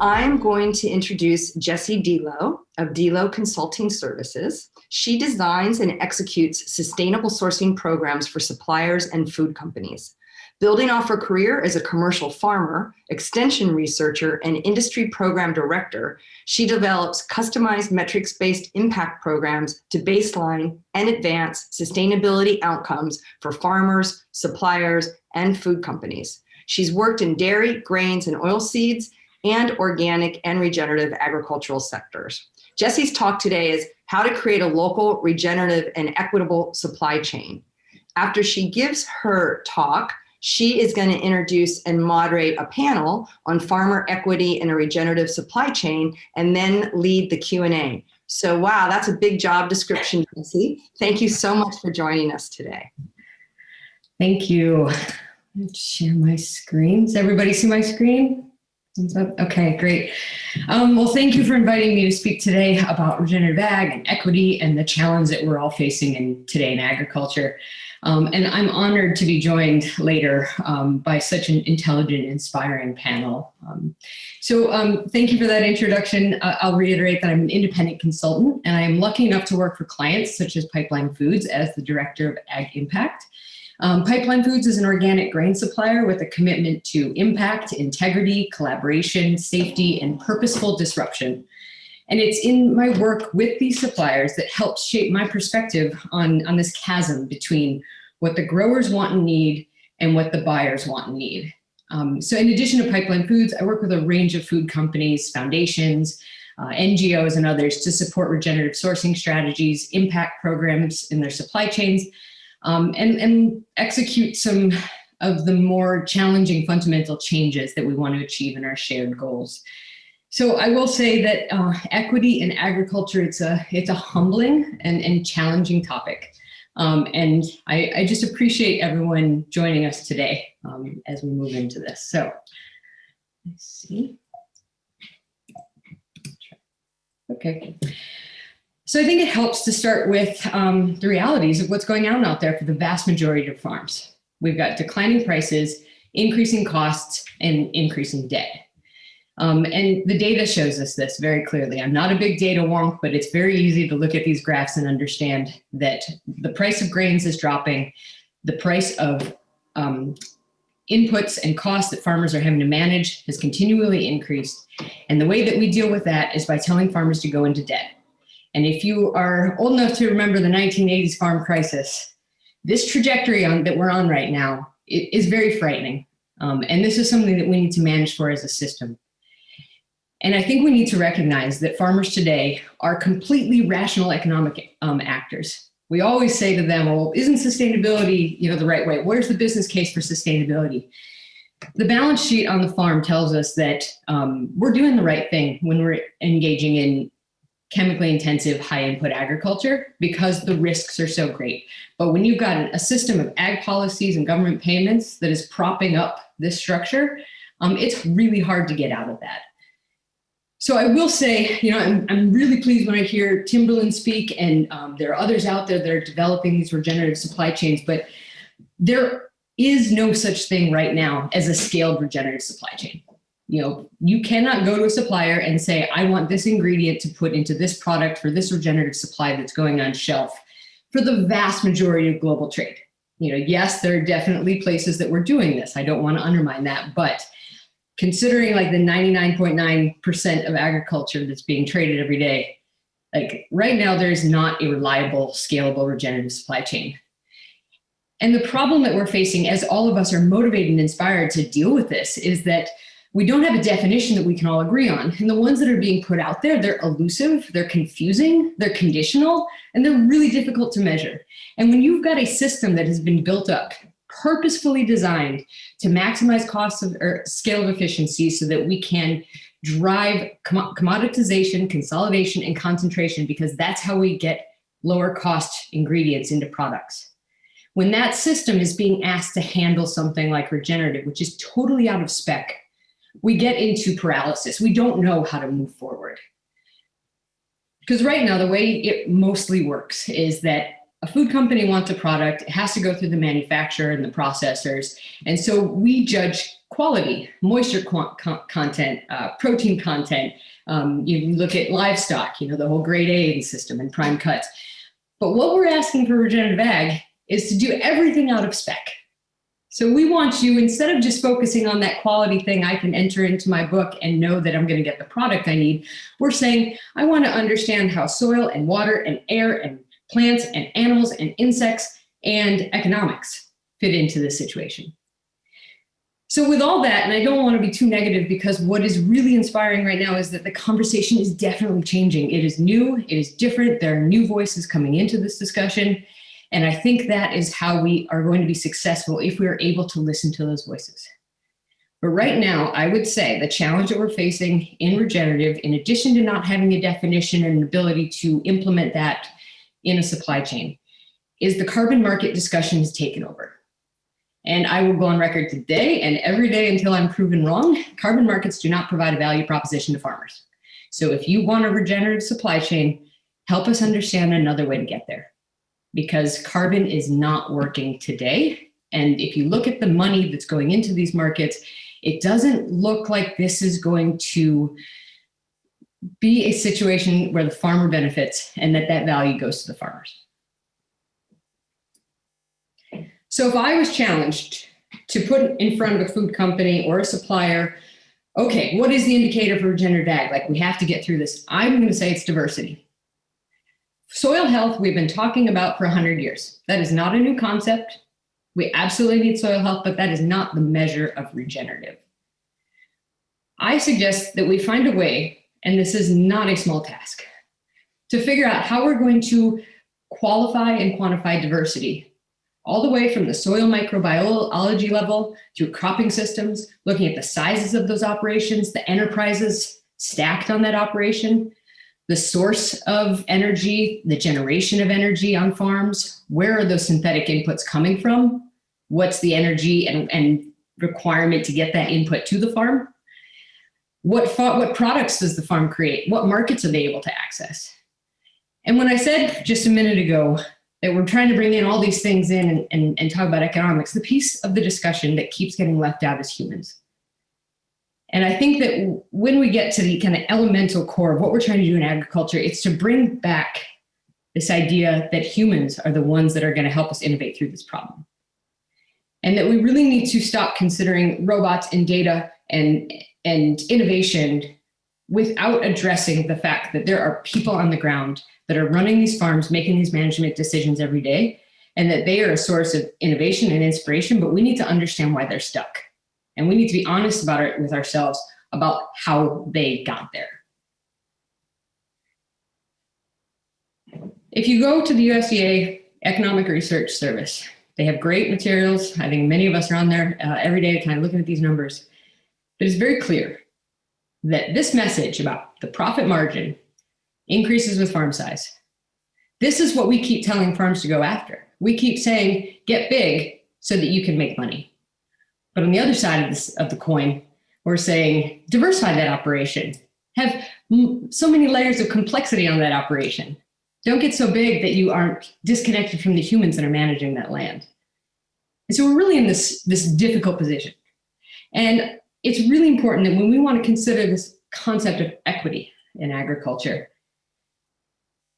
I'm going to introduce Jessie Deelo of Deelo Consulting Services. She designs and executes sustainable sourcing programs for suppliers and food companies. Building off her career as a commercial farmer, extension researcher, and industry program director, she develops customized metrics-based impact programs to baseline and advance sustainability outcomes for farmers, suppliers, and food companies. She's worked in dairy, grains, and oilseeds, and organic and regenerative agricultural sectors. Jessie's talk today is how to create a local, regenerative, and equitable supply chain. After she gives her talk, she is going to introduce and moderate a panel on farmer equity in a regenerative supply chain and then lead the Q&A. So wow, that's a big job description, Jessie. Thank you so much for joining us today. Thank you. Let's share my screen. Does everybody see my screen? Okay, great. Well, thank you for inviting me to speak today about regenerative ag and equity and the challenge that we're all facing today in agriculture. And I'm honored to be joined later by such an intelligent, inspiring panel. Thank you for that introduction. I'll reiterate that I'm an independent consultant, and I am lucky enough to work for clients such as Pipeline Foods as the Director of Ag Impact. Pipeline Foods is an organic grain supplier with a commitment to impact, integrity, collaboration, safety, and purposeful disruption. And it's in my work with these suppliers that helps shape my perspective on this chasm between what the growers want and need and what the buyers want and need. So in addition to Pipeline Foods, I work with a range of food companies, foundations, NGOs, and others to support regenerative sourcing strategies, impact programs in their supply chains, and execute some of the more challenging fundamental changes that we want to achieve in our shared goals. So I will say that equity in agriculture, it's a humbling and challenging topic. And I just appreciate everyone joining us today as we move into this. So let's see. Okay. So I think it helps to start with the realities of what's going on out there for the vast majority of farms. We've got declining prices, increasing costs, and increasing debt. And the data shows us this very clearly. I'm not a big data wonk, but it's very easy to look at these graphs and understand that the price of grains is dropping, the price of inputs and costs that farmers are having to manage has continually increased. And the way that we deal with that is by telling farmers to go into debt. And if you are old enough to remember the 1980s farm crisis, this trajectory that we're on right now is very frightening. And this is something that we need to manage for as a system. And I think we need to recognize that farmers today are completely rational economic actors. We always say to them, well, isn't sustainability, the right way? Where's the business case for sustainability? The balance sheet on the farm tells us that we're doing the right thing when we're engaging in chemically intensive, high input agriculture because the risks are so great. But when you've got a system of ag policies and government payments that is propping up this structure, it's really hard to get out of that. So I will say, I'm really pleased when I hear Timberland speak, and there are others out there that are developing these regenerative supply chains, but there is no such thing right now as a scaled regenerative supply chain. You cannot go to a supplier and say, I want this ingredient to put into this product for this regenerative supply that's going on shelf for the vast majority of global trade. Yes, there are definitely places that we're doing this. I don't want to undermine that, but considering like the 99.9% of agriculture that's being traded every day, like right now, there's not a reliable, scalable regenerative supply chain. And the problem that we're facing as all of us are motivated and inspired to deal with this is that we don't have a definition that we can all agree on. And the ones that are being put out there, they're elusive, they're confusing, they're conditional, and they're really difficult to measure. And when you've got a system that has been built up, purposefully designed to maximize costs or scale of efficiency so that we can drive commoditization, consolidation, and concentration, because that's how we get lower cost ingredients into products. When that system is being asked to handle something like regenerative, which is totally out of spec, we get into paralysis. We don't know how to move forward. Because right now, the way it mostly works is that a food company wants a product, it has to go through the manufacturer and the processors. And so we judge quality, moisture content, protein content. You look at livestock, the whole grade A system and prime cuts. But what we're asking for regenerative ag is to do everything out of spec. So we want you, instead of just focusing on that quality thing, I can enter into my book and know that I'm going to get the product I need. We're saying, I want to understand how soil and water and air and plants and animals and insects and economics fit into this situation. So with all that, and I don't want to be too negative, because what is really inspiring right now is that the conversation is definitely changing. It is new, it is different. There are new voices coming into this discussion. And I think that is how we are going to be successful, if we are able to listen to those voices. But right now, I would say the challenge that we're facing in regenerative, in addition to not having a definition and an ability to implement that in a supply chain, is the carbon market discussion has taken over. And I will go on record today and every day until I'm proven wrong, carbon markets do not provide a value proposition to farmers. So if you want a regenerative supply chain, help us understand another way to get there, because carbon is not working today. And if you look at the money that's going into these markets, it doesn't look like this is going to be a situation where the farmer benefits and that value goes to the farmers. So if I was challenged to put in front of a food company or a supplier, okay, what is the indicator for regenerative ag? Like, we have to get through this. I'm going to say it's diversity. Soil health, we've been talking about for 100 years. That is not a new concept. We absolutely need soil health, but that is not the measure of regenerative. I suggest that we find a way, and this is not a small task, to figure out how we're going to qualify and quantify diversity, all the way from the soil microbiology level through cropping systems, looking at the sizes of those operations, the enterprises stacked on that operation, the source of energy, the generation of energy on farms, where are those synthetic inputs coming from? What's the energy and requirement to get that input to the farm? What products does the farm create? What markets are they able to access? And when I said just a minute ago that we're trying to bring in all these things in and talk about economics, the piece of the discussion that keeps getting left out is humans. And I think that when we get to the kind of elemental core of what we're trying to do in agriculture, it's to bring back this idea that humans are the ones that are going to help us innovate through this problem. And that we really need to stop considering robots and data and innovation without addressing the fact that there are people on the ground that are running these farms, making these management decisions every day, and that they are a source of innovation and inspiration, but we need to understand why they're stuck. And we need to be honest about it with ourselves about how they got there. If you go to the USDA Economic Research Service, they have great materials. I think many of us are on there every day kind of looking at these numbers. But it's very clear that this message about the profit margin increases with farm size. This is what we keep telling farms to go after. We keep saying, get big so that you can make money. But on the other side of the coin, we're saying, diversify that operation. Have so many layers of complexity on that operation. Don't get so big that you aren't disconnected from the humans that are managing that land. And so we're really in this difficult position. And it's really important that when we want to consider this concept of equity in agriculture,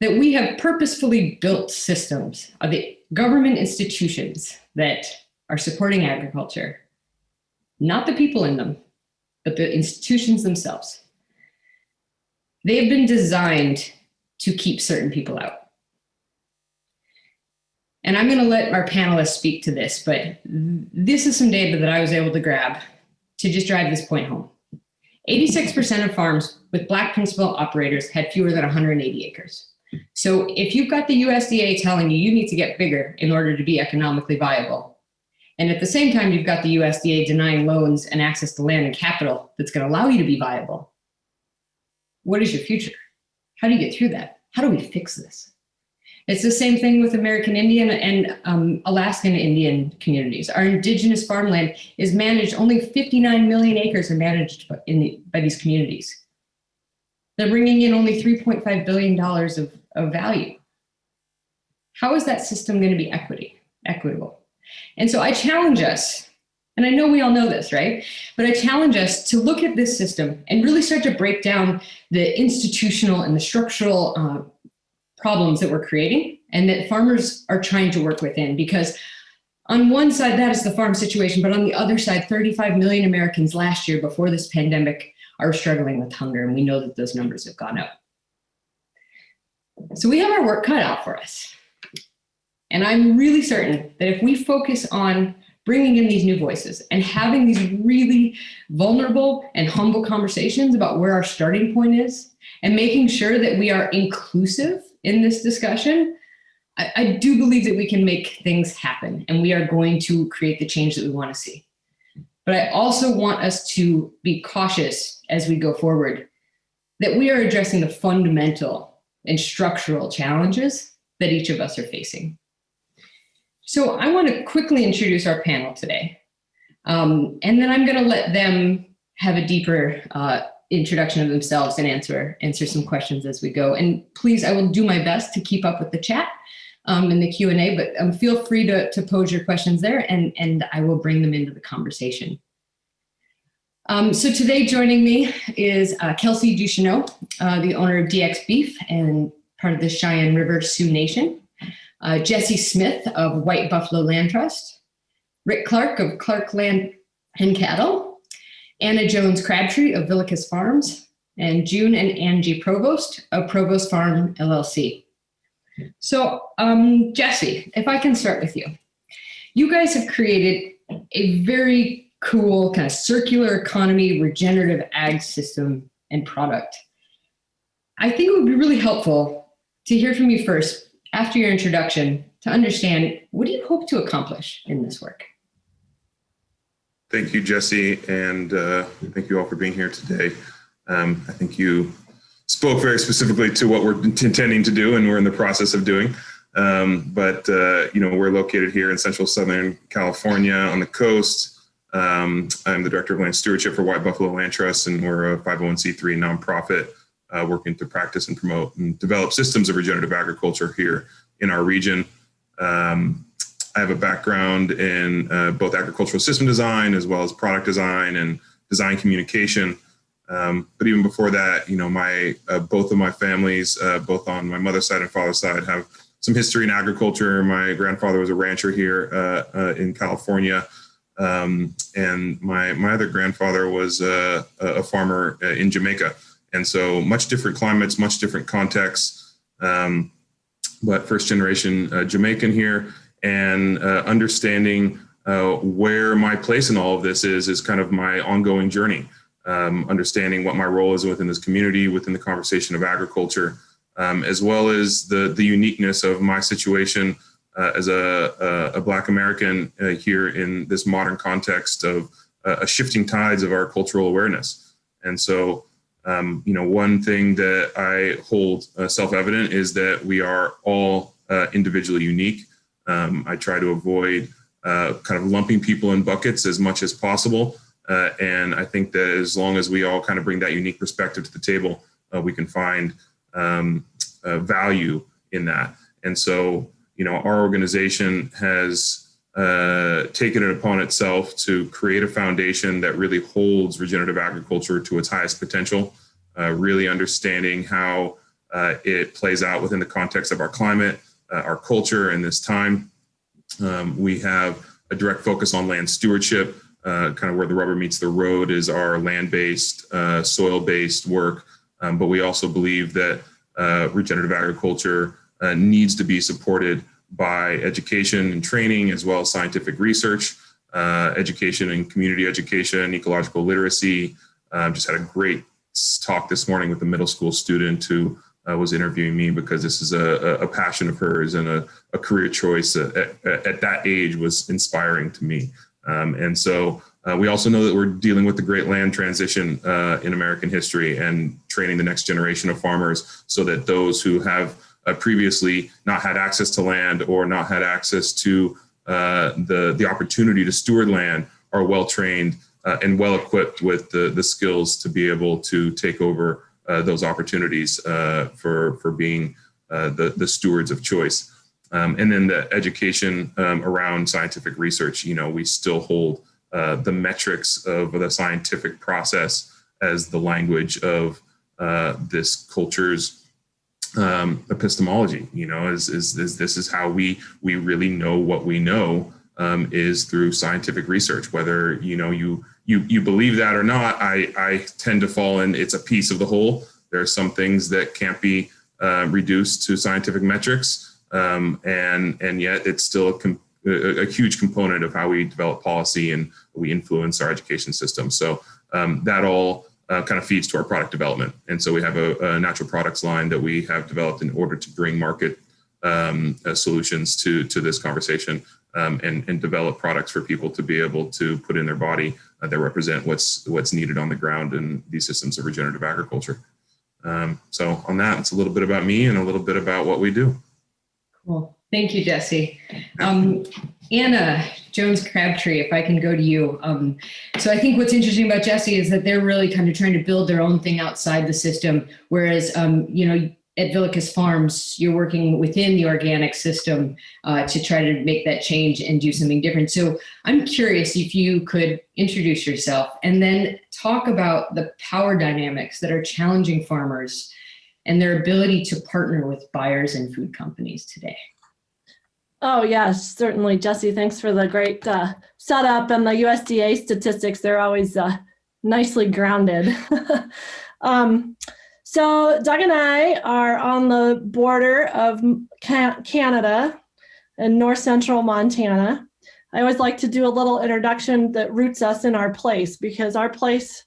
that we have purposefully built systems of the government institutions that are supporting agriculture, not the people in them, but the institutions themselves. They have been designed to keep certain people out. And I'm going to let our panelists speak to this, but this is some data that I was able to grab to just drive this point home. 86% of farms with Black principal operators had fewer than 180 acres. So if you've got the USDA telling you need to get bigger in order to be economically viable, and at the same time you've got the USDA denying loans and access to land and capital that's going to allow you to be viable, what is your future? How do you get through that? How do we fix this? It's the same thing with American Indian and Alaskan Indian communities. Our indigenous farmland is managed, only 59 million acres are managed by these communities. They're bringing in only $3.5 billion of value. how is that system going to be equitable? And so I challenge us, and I know we all know this, right? But I challenge us to look at this system and really start to break down the institutional and the structural problems that we're creating and that farmers are trying to work within. Because on one side, that is the farm situation, but on the other side, 35 million Americans last year before this pandemic are struggling with hunger, and we know that those numbers have gone up. So we have our work cut out for us. And I'm really certain that if we focus on bringing in these new voices and having these really vulnerable and humble conversations about where our starting point is and making sure that we are inclusive in this discussion, I do believe that we can make things happen and we are going to create the change that we want to see. But I also want us to be cautious as we go forward that we are addressing the fundamental and structural challenges that each of us are facing. So I want to quickly introduce our panel today. And then I'm going to let them have a deeper introduction of themselves and answer some questions as we go. And please, I will do my best to keep up with the chat and the Q&A, but feel free to pose your questions there and I will bring them into the conversation. So today joining me is Kelsey Ducheneaux, the owner of DX Beef and part of the Cheyenne River Sioux Nation. Jessie Smith of White Buffalo Land Trust, Rick Clark of Clark Land and Cattle, Anna Jones-Crabtree of Vilicus Farms, and June and Angie Provost of Provost Farm LLC. So Jessie, if I can start with you. You guys have created a very cool kind of circular economy, regenerative ag system and product. I think it would be really helpful to hear from you first, after your introduction, to understand what do you hope to accomplish in this work? Thank you, Jessie, and thank you all for being here today. I think you spoke very specifically to what we're intending to do and we're in the process of doing. We're located here in central Southern California on the coast. I'm the Director of Land Stewardship for White Buffalo Land Trust, and we're a 501c3 nonprofit working to practice and promote and develop systems of regenerative agriculture here in our region. I have a background in both agricultural system design as well as product design and design communication. But even before that, both of my families, both on my mother's side and father's side, have some history in agriculture. My grandfather was a rancher here in California. And my other grandfather was a farmer in Jamaica. And so much different climates, much different contexts, but first generation Jamaican here, and understanding where my place in all of this is kind of my ongoing journey. Understanding what my role is within this community, within the conversation of agriculture, as well as the uniqueness of my situation as a Black American here in this modern context of a shifting tides of our cultural awareness. And so, one thing that I hold self-evident is that we are all individually unique. I try to avoid kind of lumping people in buckets as much as possible. And I think that as long as we all kind of bring that unique perspective to the table, we can find value in that. And so, our organization has taken it upon itself to create a foundation that really holds regenerative agriculture to its highest potential, really understanding how it plays out within the context of our climate, our culture in this time. We have a direct focus on land stewardship. Kind of where the rubber meets the road is our land-based, soil-based work. But we also believe that regenerative agriculture needs to be supported by education and training, as well as scientific research, education and community education, ecological literacy. Just had a great talk this morning with a middle school student who was interviewing me because this is a passion of hers, and a career choice at that age was inspiring to me. And so we also know that we're dealing with the great land transition in American history, and training the next generation of farmers so that those who have previously not had access to land or not had access to the opportunity to steward land are well trained and well equipped with the skills to be able to take over those opportunities for being the stewards of choice. And then the education around scientific research, we still hold the metrics of the scientific process as the language of this culture's epistemology. This is how we really know what we know, is through scientific research. Whether you believe that or not, I tend to fall in. It's a piece of the whole. There are some things that can't be reduced to scientific metrics, and yet it's still a huge component of how we develop policy and we influence our education system. So that all kind of feeds to our product development. And so we have a natural products line that we have developed in order to bring market solutions to this conversation, and develop products for people to be able to put in their body that represent what's needed on the ground in these systems of regenerative agriculture. So on that, it's a little bit about me and a little bit about what we do. Cool. Thank you, Jessie. Anna, Jones-Crabtree, if I can go to you. So I think what's interesting about Jessie is that they're really kind of trying to build their own thing outside the system, whereas, at Vilicus Farms, you're working within the organic system to try to make that change and do something different. So I'm curious if you could introduce yourself and then talk about the power dynamics that are challenging farmers and their ability to partner with buyers and food companies today. Oh, yes, certainly, Jessie. Thanks for the great setup and the USDA statistics. They're always nicely grounded. So Doug and I are on the border of Canada and north central Montana. I always like to do a little introduction that roots us in our place, because our place,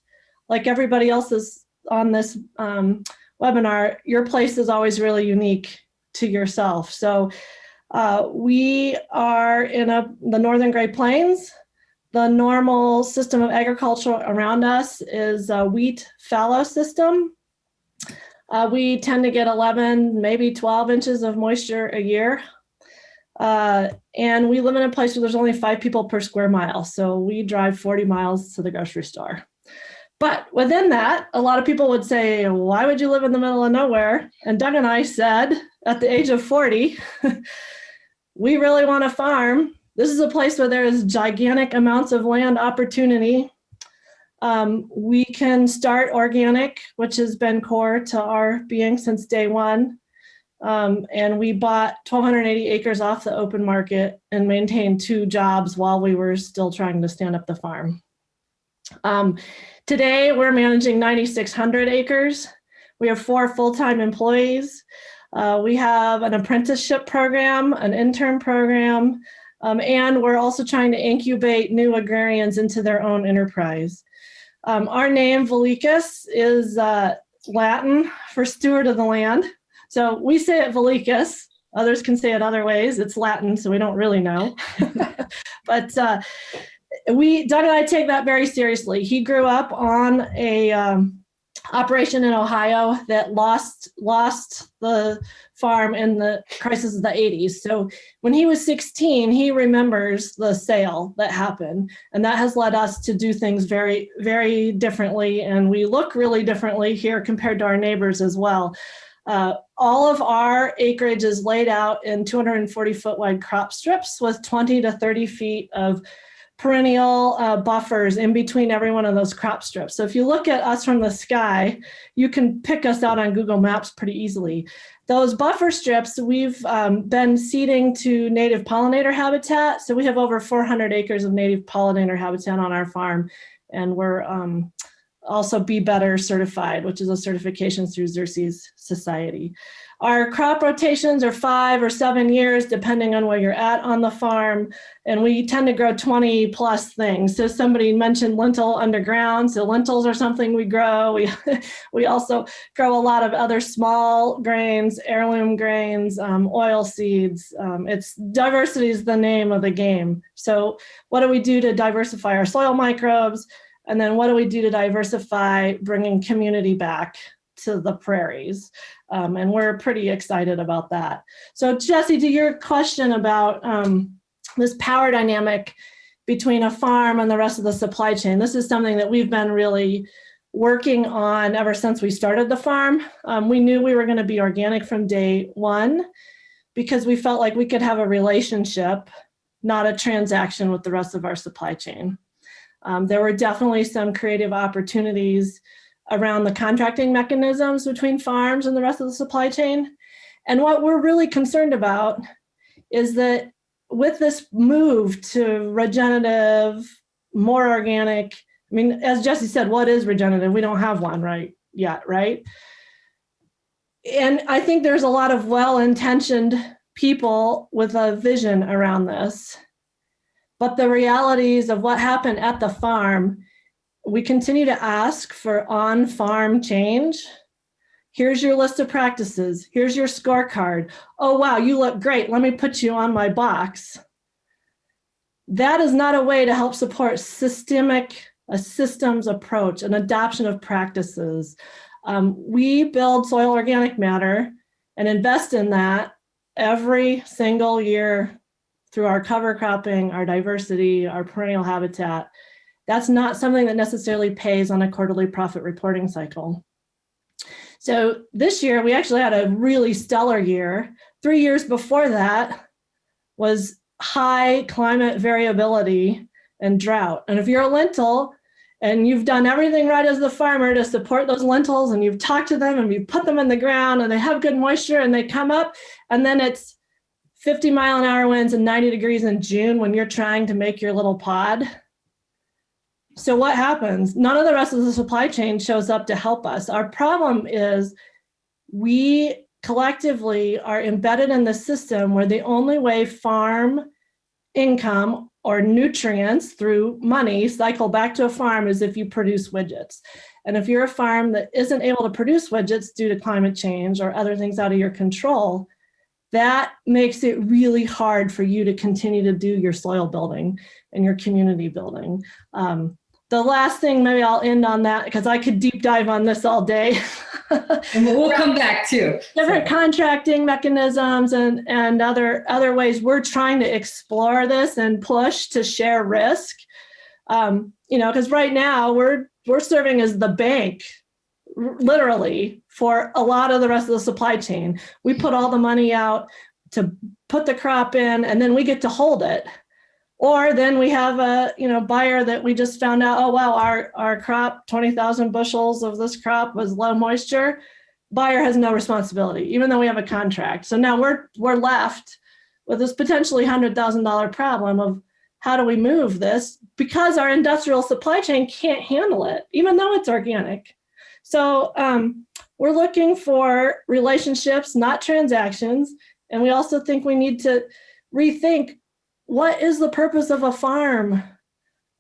like everybody else's on this webinar, your place is always really unique to yourself. So we are in the Northern Great Plains. The normal system of agriculture around us is a wheat fallow system. We tend to get 11, maybe 12 inches of moisture a year. And we live in a place where there's only 5 people per square mile. So we drive 40 miles to the grocery store. But within that, a lot of people would say, why would you live in the middle of nowhere? And Doug and I said, at the age of 40, we really want to farm. This is a place where there is gigantic amounts of land opportunity. We can start organic, which has been core to our being since day one. And we bought 1,280 acres off the open market and maintained 2 jobs while we were still trying to stand up the farm. Today, we're managing 9,600 acres. We have 4 full-time employees. We have an apprenticeship program, an intern program, and we're also trying to incubate new agrarians into their own enterprise. Our name, Vilicus, is Latin for steward of the land. So we say it Vilicus. Others can say it other ways. It's Latin, so we don't really know. But Doug and I take that very seriously. He grew up on a operation in Ohio that lost the farm in the crisis of the 80s. So when he was 16, he remembers the sale that happened. And that has led us to do things very, very differently. And we look really differently here compared to our neighbors as well. All of our acreage is laid out in 240-foot wide crop strips with 20 to 30 feet of perennial buffers in between every one of those crop strips. So if you look at us from the sky, you can pick us out on Google Maps pretty easily. Those buffer strips, we've been seeding to native pollinator habitat. So we have over 400 acres of native pollinator habitat on our farm. And we're also Be Better certified, which is a certification through Xerces Society. Our crop rotations are 5 or 7 years, depending on where you're at on the farm. And we tend to grow 20 plus things. So somebody mentioned lentil underground. So lentils are something we grow. We also grow a lot of other small grains, heirloom grains, oil seeds. It's diversity is the name of the game. So what do we do to diversify our soil microbes? And then what do we do to diversify bringing community back to the prairies? And we're pretty excited about that. So Jessie, to your question about this power dynamic between a farm and the rest of the supply chain, this is something that we've been really working on ever since we started the farm. We knew we were going to be organic from day one. because we felt like we could have a relationship, not a transaction with the rest of our supply chain. There were definitely some creative opportunities around the contracting mechanisms between farms and the rest of the supply chain. And what we're really concerned about is that with this move to regenerative, more organic, I mean, as Jessie said, what is regenerative? We don't have one yet, right? And I think there's a lot of well-intentioned people with a vision around this. But the realities of what happened at the farm, we continue to ask for on-farm change. Here's your list of practices. Here's your scorecard. Oh, wow, you look great. Let me put you on my box. That is not a way to help support a systems approach, an adoption of practices. We build soil organic matter and invest in that every single year through our cover cropping, our diversity, our perennial habitat. That's not something that necessarily pays on a quarterly profit reporting cycle. So this year, we actually had a really stellar year. 3 years before that was high climate variability and drought. And if you're a lentil and you've done everything right as the farmer to support those lentils, and you've talked to them and you put them in the ground and they have good moisture and they come up, and then it's 50-mile-an-hour winds and 90 degrees in June when you're trying to make your little pod. So what happens? None of the rest of the supply chain shows up to help us. Our problem is we collectively are embedded in the system where the only way farm income or nutrients through money cycle back to a farm is if you produce widgets. And if you're a farm that isn't able to produce widgets due to climate change or other things out of your control, that makes it really hard for you to continue to do your soil building and your community building. The last thing, maybe I'll end on that because I could deep dive on this all day. And we'll come back too. Different contracting mechanisms and other ways we're trying to explore this and push to share risk. Because right now we're serving as the bank, literally, for a lot of the rest of the supply chain. We put all the money out to put the crop in, and then we get to hold it. Or then we have a buyer that we just found out, oh, wow, our crop, 20,000 bushels of this crop was low moisture. Buyer has no responsibility, even though we have a contract. So now we're left with this potentially $100,000 problem of how do we move this, because our industrial supply chain can't handle it, even though it's organic. So we're looking for relationships, not transactions. And we also think we need to rethink, what is the purpose of a farm?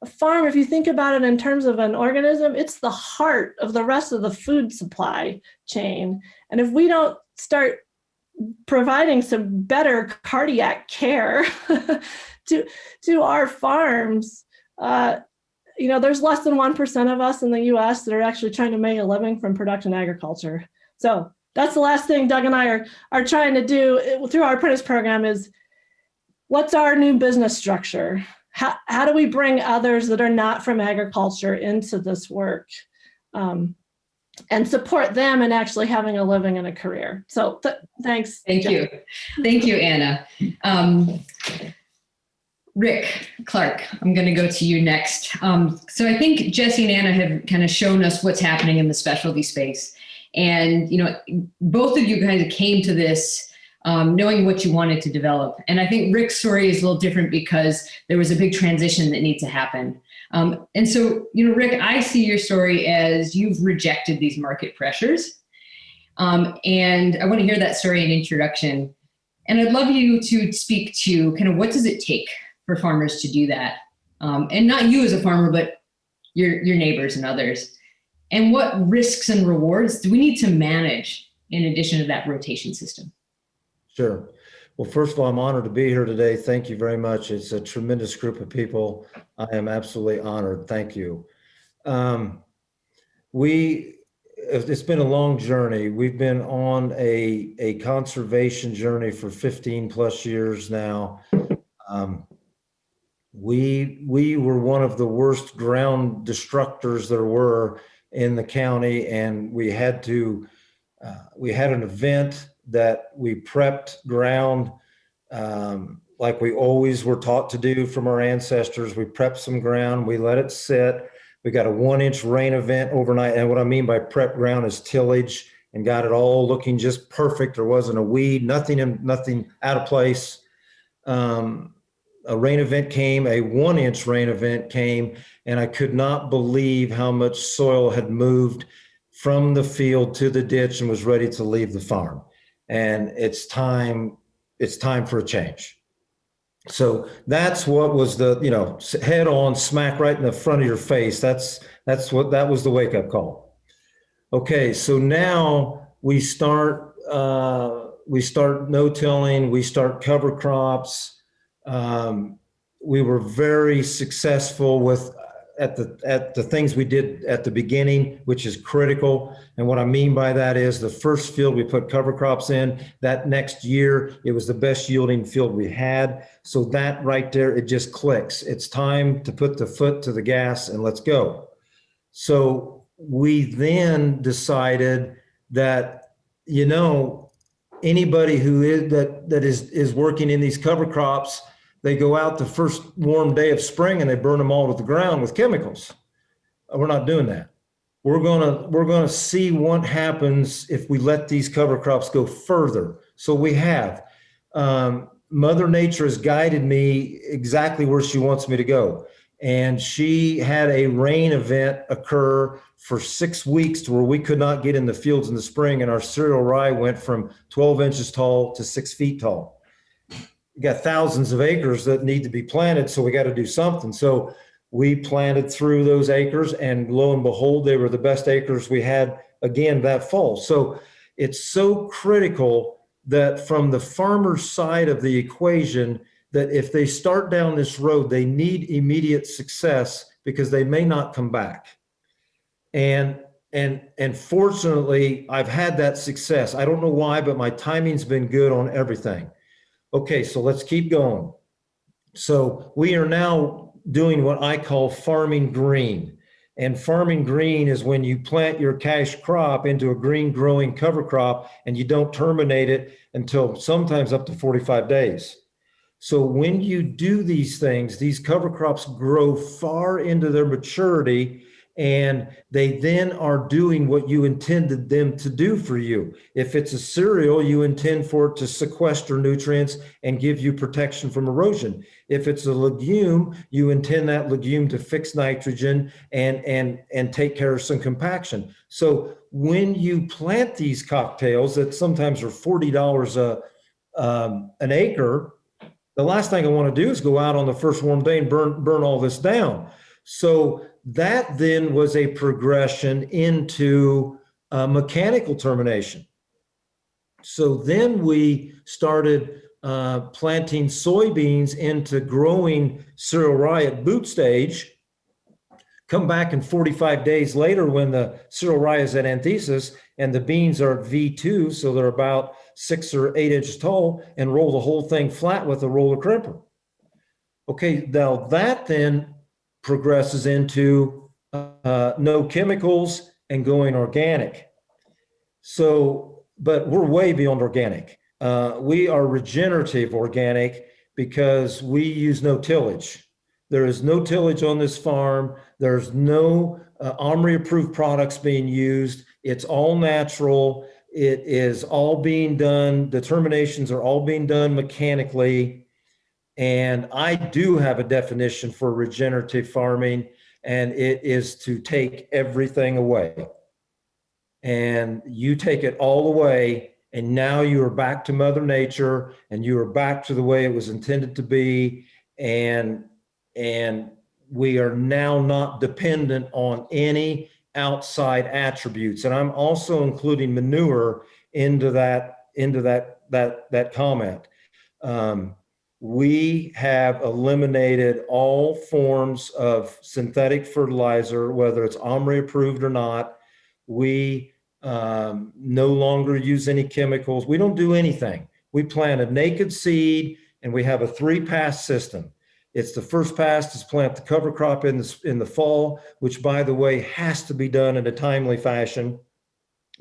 A farm, if you think about it in terms of an organism, it's the heart of the rest of the food supply chain. And if we don't start providing some better cardiac care to our farms, there's less than 1% of us in the US that are actually trying to make a living from production agriculture. So that's the last thing Doug and I are trying to do through our apprentice program is, what's our new business structure? How do we bring others that are not from agriculture into this work and support them in actually having a living and a career? So thanks. Thank you. Thank you, Anna. Rick Clark, I'm going to go to you next. So I think Jessie and Anna have kind of shown us what's happening in the specialty space. And, both of you guys came to this knowing what you wanted to develop. And I think Rick's story is a little different because there was a big transition that needs to happen. And so, Rick, I see your story as you've rejected these market pressures. And I want to hear that story in introduction. And I'd love you to speak to kind of what does it take for farmers to do that? And not you as a farmer, but your neighbors and others. And what risks and rewards do we need to manage in addition to that rotation system? Sure. Well, first of all, I'm honored to be here today. Thank you very much. It's a tremendous group of people. I am absolutely honored. Thank you. It's been a long journey. We've been on a conservation journey for 15 plus years now. We were one of the worst ground destructors there were in the county, and we had an event that we prepped ground like we always were taught to do from our ancestors. We prepped some ground, we let it sit. We got a 1-inch rain event overnight. And what I mean by prep ground is tillage, and got it all looking just perfect. There wasn't a weed, nothing out of place. A rain event came, a 1-inch rain event came, and I could not believe how much soil had moved from the field to the ditch and was ready to leave the farm. And it's time for a change. So that's what was the, head on, smack right in the front of your face. That was the wake up call. Okay, so now we start no-tilling, we start cover crops. We were very successful at the things we did at the beginning, which is critical. And what I mean by that is the first field we put cover crops in, that next year, it was the best yielding field we had. So that right there, it just clicks. It's time to put the foot to the gas and let's go. So we then decided that, anybody who is working in these cover crops, they go out the first warm day of spring and they burn them all to the ground with chemicals. We're not doing that. We're gonna see what happens if we let these cover crops go further. So we have. Mother Nature has guided me exactly where she wants me to go. And she had a rain event occur for 6 weeks to where we could not get in the fields in the spring, and our cereal rye went from 12 inches tall to 6 feet tall. We got thousands of acres that need to be planted, so we got to do something. So we planted through those acres, and lo and behold, they were the best acres we had again that fall. So it's so critical that from the farmer's side of the equation, that if they start down this road, they need immediate success because they may not come back. And fortunately, I've had that success. I don't know why, but my timing's been good on everything. Okay, so let's keep going. So we are now doing what I call farming green. And farming green is when you plant your cash crop into a green growing cover crop and you don't terminate it until sometimes up to 45 days. So when you do these things, these cover crops grow far into their maturity, and they then are doing what you intended them to do for you. If it's a cereal, you intend for it to sequester nutrients and give you protection from erosion. If it's a legume, you intend that legume to fix nitrogen and take care of some compaction. So when you plant these cocktails that sometimes are $40 an acre, the last thing I want to do is go out on the first warm day and burn all this down. So that then was a progression into mechanical termination. So then we started planting soybeans into growing cereal rye at boot stage. Come back in 45 days later when the cereal rye is at anthesis and the beans are at V2, so they're about 6 or 8 inches tall, and roll the whole thing flat with a roller crimper. Okay, now that then progresses into no chemicals and going organic. So, but we're way beyond organic. We are regenerative organic because we use no tillage. There is no tillage on this farm. There's no OMRI approved products being used. It's all natural. It is all being done. Determinations are all being done mechanically. And I do have a definition for regenerative farming, and it is to take everything away. And you take it all away, and now you are back to Mother Nature, and you are back to the way it was intended to be. And we are now not dependent on any outside attributes. And I'm also including manure into that comment. We have eliminated all forms of synthetic fertilizer, whether it's OMRI approved or not. We no longer use any chemicals. We don't do anything. We plant a naked seed, and we have a 3-pass system. It's the first pass is plant the cover crop in the fall, which, by the way, has to be done in a timely fashion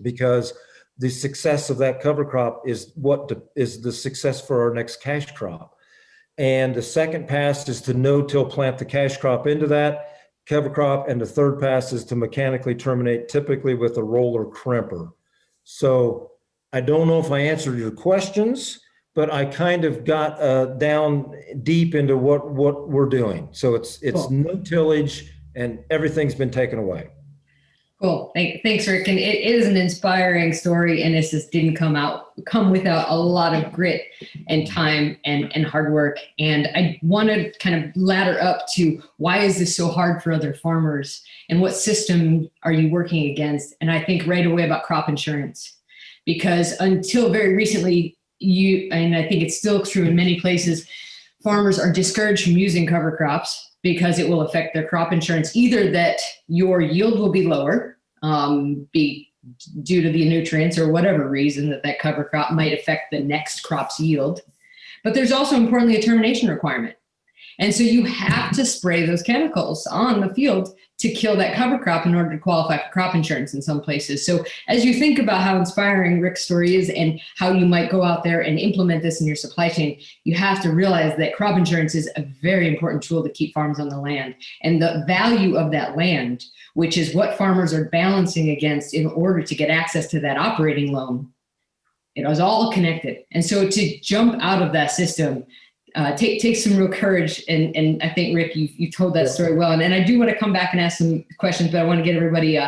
because the success of that cover crop is what is the success for our next cash crop. And the second pass is to no-till plant the cash crop into that cover crop. And the third pass is to mechanically terminate, typically with a roller crimper. So I don't know if I answered your questions, but I kind of got down deep into what we're doing. So it's Cool. no tillage and everything's been taken away. Cool. Thanks, Rick. And it is an inspiring story, and this just didn't come without a lot of grit and time and hard work. And I want to kind of ladder up to why is this so hard for other farmers, and what system are you working against? And I think right away about crop insurance, because until very recently, and I think it's still true in many places, farmers are discouraged from using cover crops because it will affect their crop insurance, either that your yield will be lower, be due to the nutrients or whatever reason that cover crop might affect the next crop's yield. But there's also importantly a termination requirement. And so you have to spray those chemicals on the field to kill that cover crop in order to qualify for crop insurance in some places. So as you think about how inspiring Rick's story is and how you might go out there and implement this in your supply chain, you have to realize that crop insurance is a very important tool to keep farms on the land. And the value of that land, which is what farmers are balancing against in order to get access to that operating loan, it was all connected. And so to jump out of that system, take some real courage, and I think Rick, you told that story well, and I do want to come back and ask some questions, but I want to get everybody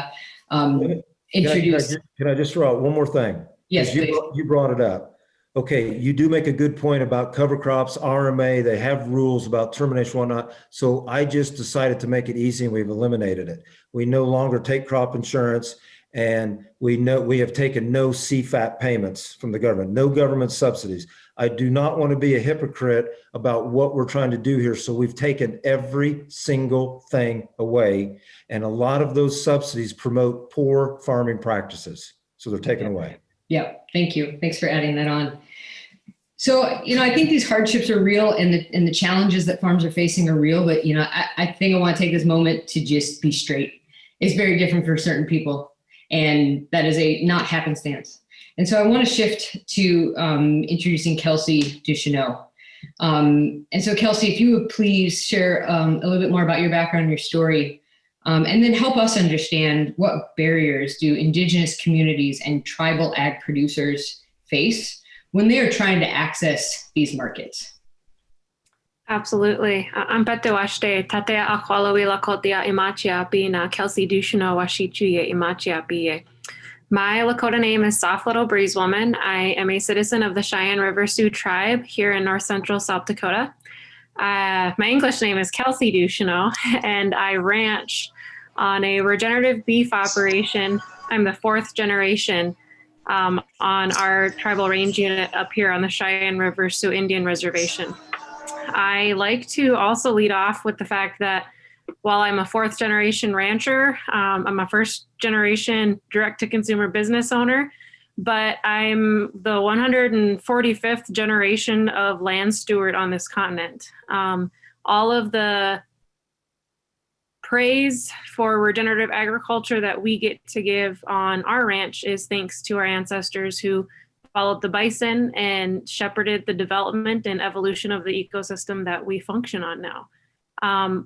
introduced. Can I just throw out one more thing? Yes, please. You brought it up. Okay, you do make a good point about cover crops, RMA. They have rules about termination, whatnot. So I just decided to make it easy, and we've eliminated it. We no longer take crop insurance, and we have taken no CFAP payments from the government, no government subsidies. I do not want to be a hypocrite about what we're trying to do here. So we've taken every single thing away. And a lot of those subsidies promote poor farming practices. So they're taken away. Yeah, thank you. Thanks for adding that on. So, I think these hardships are real, and the challenges that farms are facing are real. But, I think I want to take this moment to just be straight. It's very different for certain people. And that is a not happenstance. And so I want to shift to introducing Kelsey Ducheneaux. And so Kelsey, if you would please share a little bit more about your background and your story, and then help us understand what barriers do Indigenous communities and tribal ag producers face when they are trying to access these markets. Absolutely. Ampetewashte tatea akwalawi lakotia imachia bina Kelsey Ducheneaux washichuye imachia biye. My Lakota name is Soft Little Breeze Woman. I am a citizen of the Cheyenne River Sioux tribe here in north central South Dakota. My English name is Kelsey Ducheneaux, and I ranch on a regenerative beef operation. I'm the fourth generation on our tribal range unit up here on the Cheyenne River Sioux Indian Reservation. I like to also lead off with the fact that while I'm a fourth generation rancher, I'm a first generation direct to consumer business owner, but I'm the 145th generation of land steward on this continent. All of the praise for regenerative agriculture that we get to give on our ranch is thanks to our ancestors who followed the bison and shepherded the development and evolution of the ecosystem that we function on now.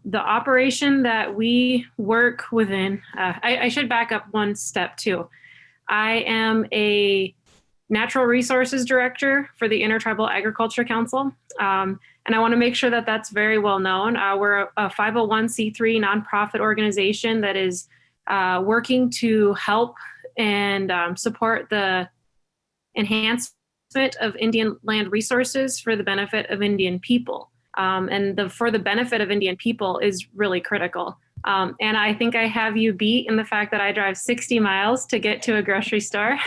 The operation that we work within, I should back up one step too. I am a natural resources director for the Intertribal Agriculture Council. And I want to make sure that that's very well known. We're a 501c3 nonprofit organization that is working to help and support the enhancement of Indian land resources for the benefit of Indian people. And for the benefit of Indian people is really critical. And I think I have you beat in the fact that I drive 60 miles to get to a grocery store.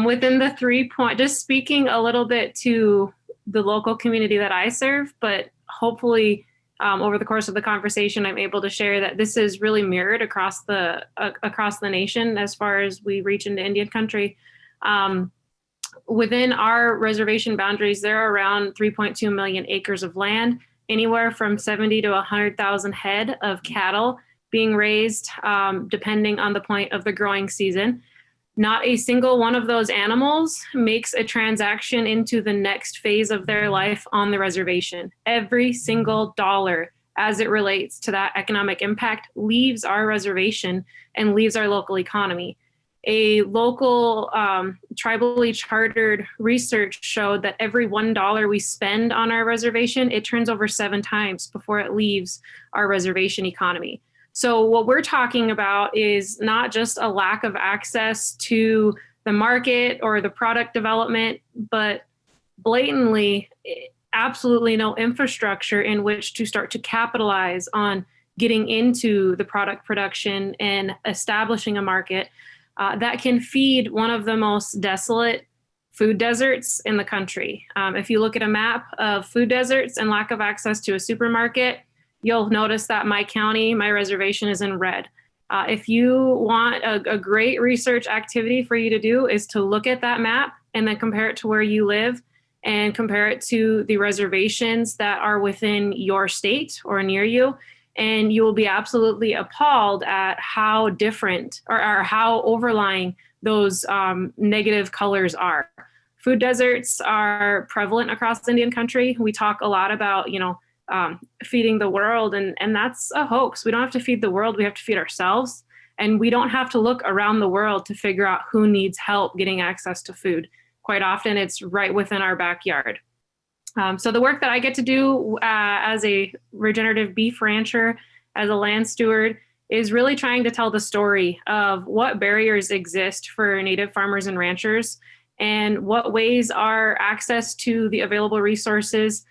Within the 3 point, just speaking a little bit to the local community that I serve, but hopefully over the course of the conversation, I'm able to share that this is really mirrored across the nation as far as we reach into Indian country. Within our reservation boundaries, there are around 3.2 million acres of land, anywhere from 70 to 100,000 head of cattle being raised, depending on the point of the growing season. Not a single one of those animals makes a transaction into the next phase of their life on the reservation. Every single dollar as it relates to that economic impact leaves our reservation and leaves our local economy. A local tribally chartered research showed that every $1 we spend on our reservation, it turns over 7 times before it leaves our reservation economy. So what we're talking about is not just a lack of access to the market or the product development, but blatantly absolutely no infrastructure in which to start to capitalize on getting into the product production and establishing a market that can feed one of the most desolate food deserts in the country. If you look at a map of food deserts and lack of access to a supermarket, you'll notice that my county, my reservation is in red. If you want a great research activity for you to do is to look at that map and then compare it to where you live and compare it to the reservations that are within your state or near you. And you will be absolutely appalled at how different or how overlying those negative colors are. Food deserts are prevalent across Indian country. We talk a lot about, feeding the world, and that's a hoax. We don't have to feed the world, we have to feed ourselves. And we don't have to look around the world to figure out who needs help getting access to food. Quite often it's right within our backyard. So the work that I get to do as a regenerative beef rancher, as a land steward, is really trying to tell the story of what barriers exist for Native farmers and ranchers and what ways our access to the available resources,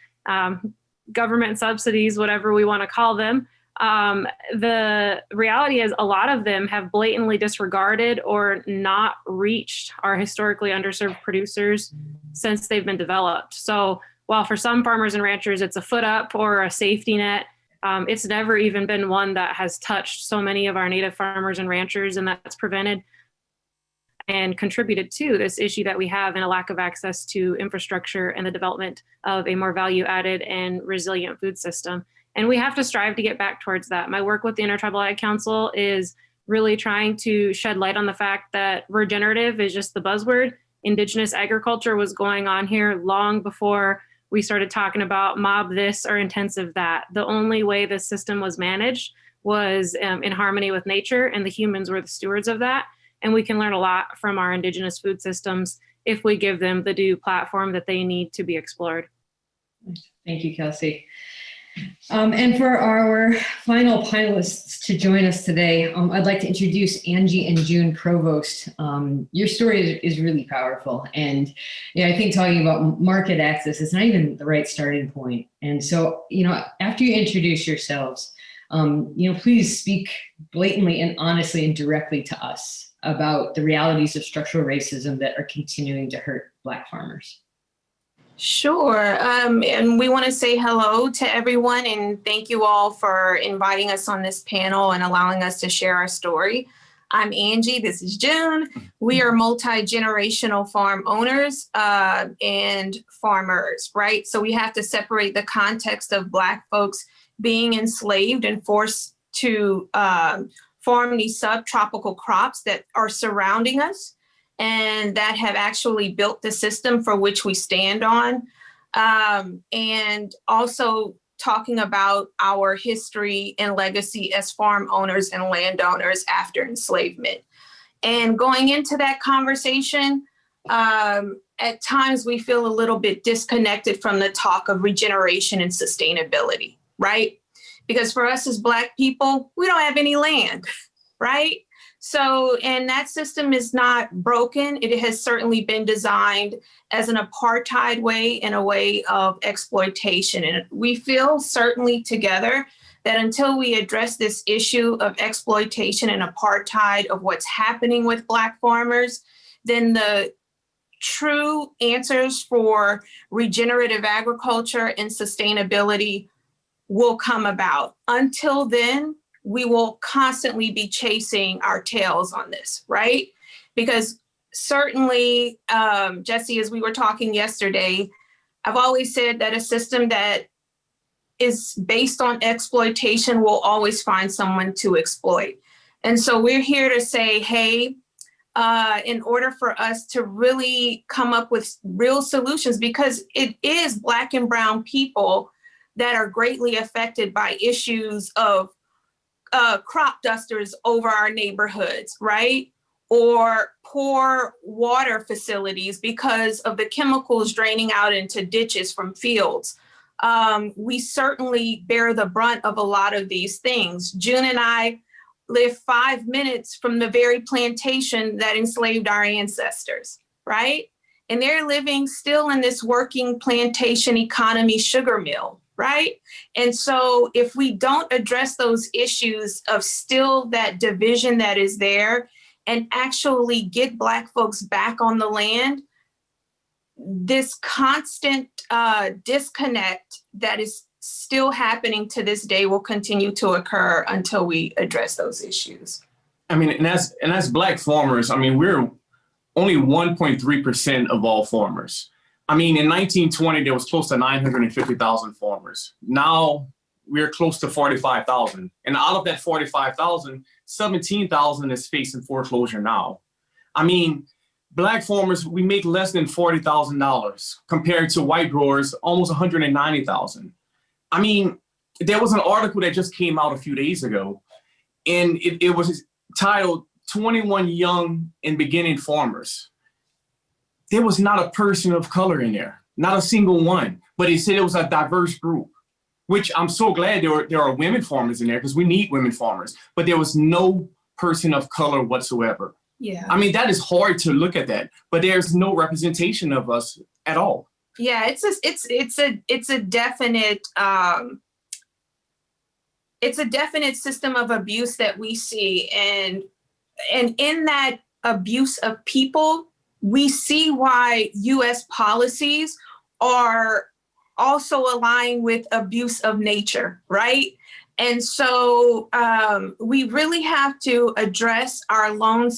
government subsidies, whatever we want to call them. The reality is a lot of them have blatantly disregarded or not reached our historically underserved producers since they've been developed. So while for some farmers and ranchers, it's a foot up or a safety net, it's never even been one that has touched so many of our Native farmers and ranchers, and that's prevented and contributed to this issue that we have in a lack of access to infrastructure and the development of a more value-added and resilient food system. And we have to strive to get back towards that. My work with the Intertribal Ag Council is really trying to shed light on the fact that regenerative is just the buzzword. Indigenous agriculture was going on here long before we started talking about mob this or intensive that. The only way this system was managed was in harmony with nature, and the humans were the stewards of that. And we can learn a lot from our indigenous food systems if we give them the due platform that they need to be explored. Thank you, Kelsey. And for our final panelists to join us today, I'd like to introduce Angie and June Provost. Your story is really powerful. And I think talking about market access is not even the right starting point. And so, after you introduce yourselves, please speak blatantly and honestly and directly to us about the realities of structural racism that are continuing to hurt Black farmers. Sure. And we want to say hello to everyone and thank you all for inviting us on this panel and allowing us to share our story. I'm Angie. This is June. We are multi-generational farm owners and farmers, right? So we have to separate the context of Black folks being enslaved and forced to farm these subtropical crops that are surrounding us and that have actually built the system for which we stand on. And also talking about our history and legacy as farm owners and landowners after enslavement. And going into that conversation, at times we feel a little bit disconnected from the talk of regeneration and sustainability, right? Because for us as Black people, we don't have any land, right? So, and that system is not broken. It has certainly been designed as an apartheid way and a way of exploitation. And we feel certainly together that until we address this issue of exploitation and apartheid of what's happening with Black farmers, then the true answers for regenerative agriculture and sustainability will come about. Until then, we will constantly be chasing our tails on this, right? Because certainly, Jessie, as we were talking yesterday, I've always said that a system that is based on exploitation will always find someone to exploit. And so we're here to say, hey, in order for us to really come up with real solutions, because it is Black and brown people that are greatly affected by issues of crop dusters over our neighborhoods, right? Or poor water facilities because of the chemicals draining out into ditches from fields. We certainly bear the brunt of a lot of these things. June and I live 5 minutes from the very plantation that enslaved our ancestors, right? And they're living still in this working plantation economy sugar mill, right? And so if we don't address those issues of still that division that is there and actually get Black folks back on the land, this constant disconnect that is still happening to this day will continue to occur until we address those issues. I mean, and as Black farmers, I mean, we're only 1.3% of all farmers. I mean, in 1920, there was close to 950,000 farmers. Now we're close to 45,000. And out of that 45,000, 17,000 is facing foreclosure now. I mean, Black farmers, we make less than $40,000 compared to white growers, almost 190,000. I mean, there was an article that just came out a few days ago, and it was titled 21 Young and Beginning Farmers. There was not a person of color in there, not a single one, but it said it was a diverse group, which I'm so glad there are women farmers in there because we need women farmers, but there was no person of color whatsoever. Yeah. I mean, that is hard to look at that, but there's no representation of us at all. Yeah, it's a definite system of abuse that we see, and in that abuse of people, we see why U.S. policies are also aligned with abuse of nature, right? And so we really have to address our long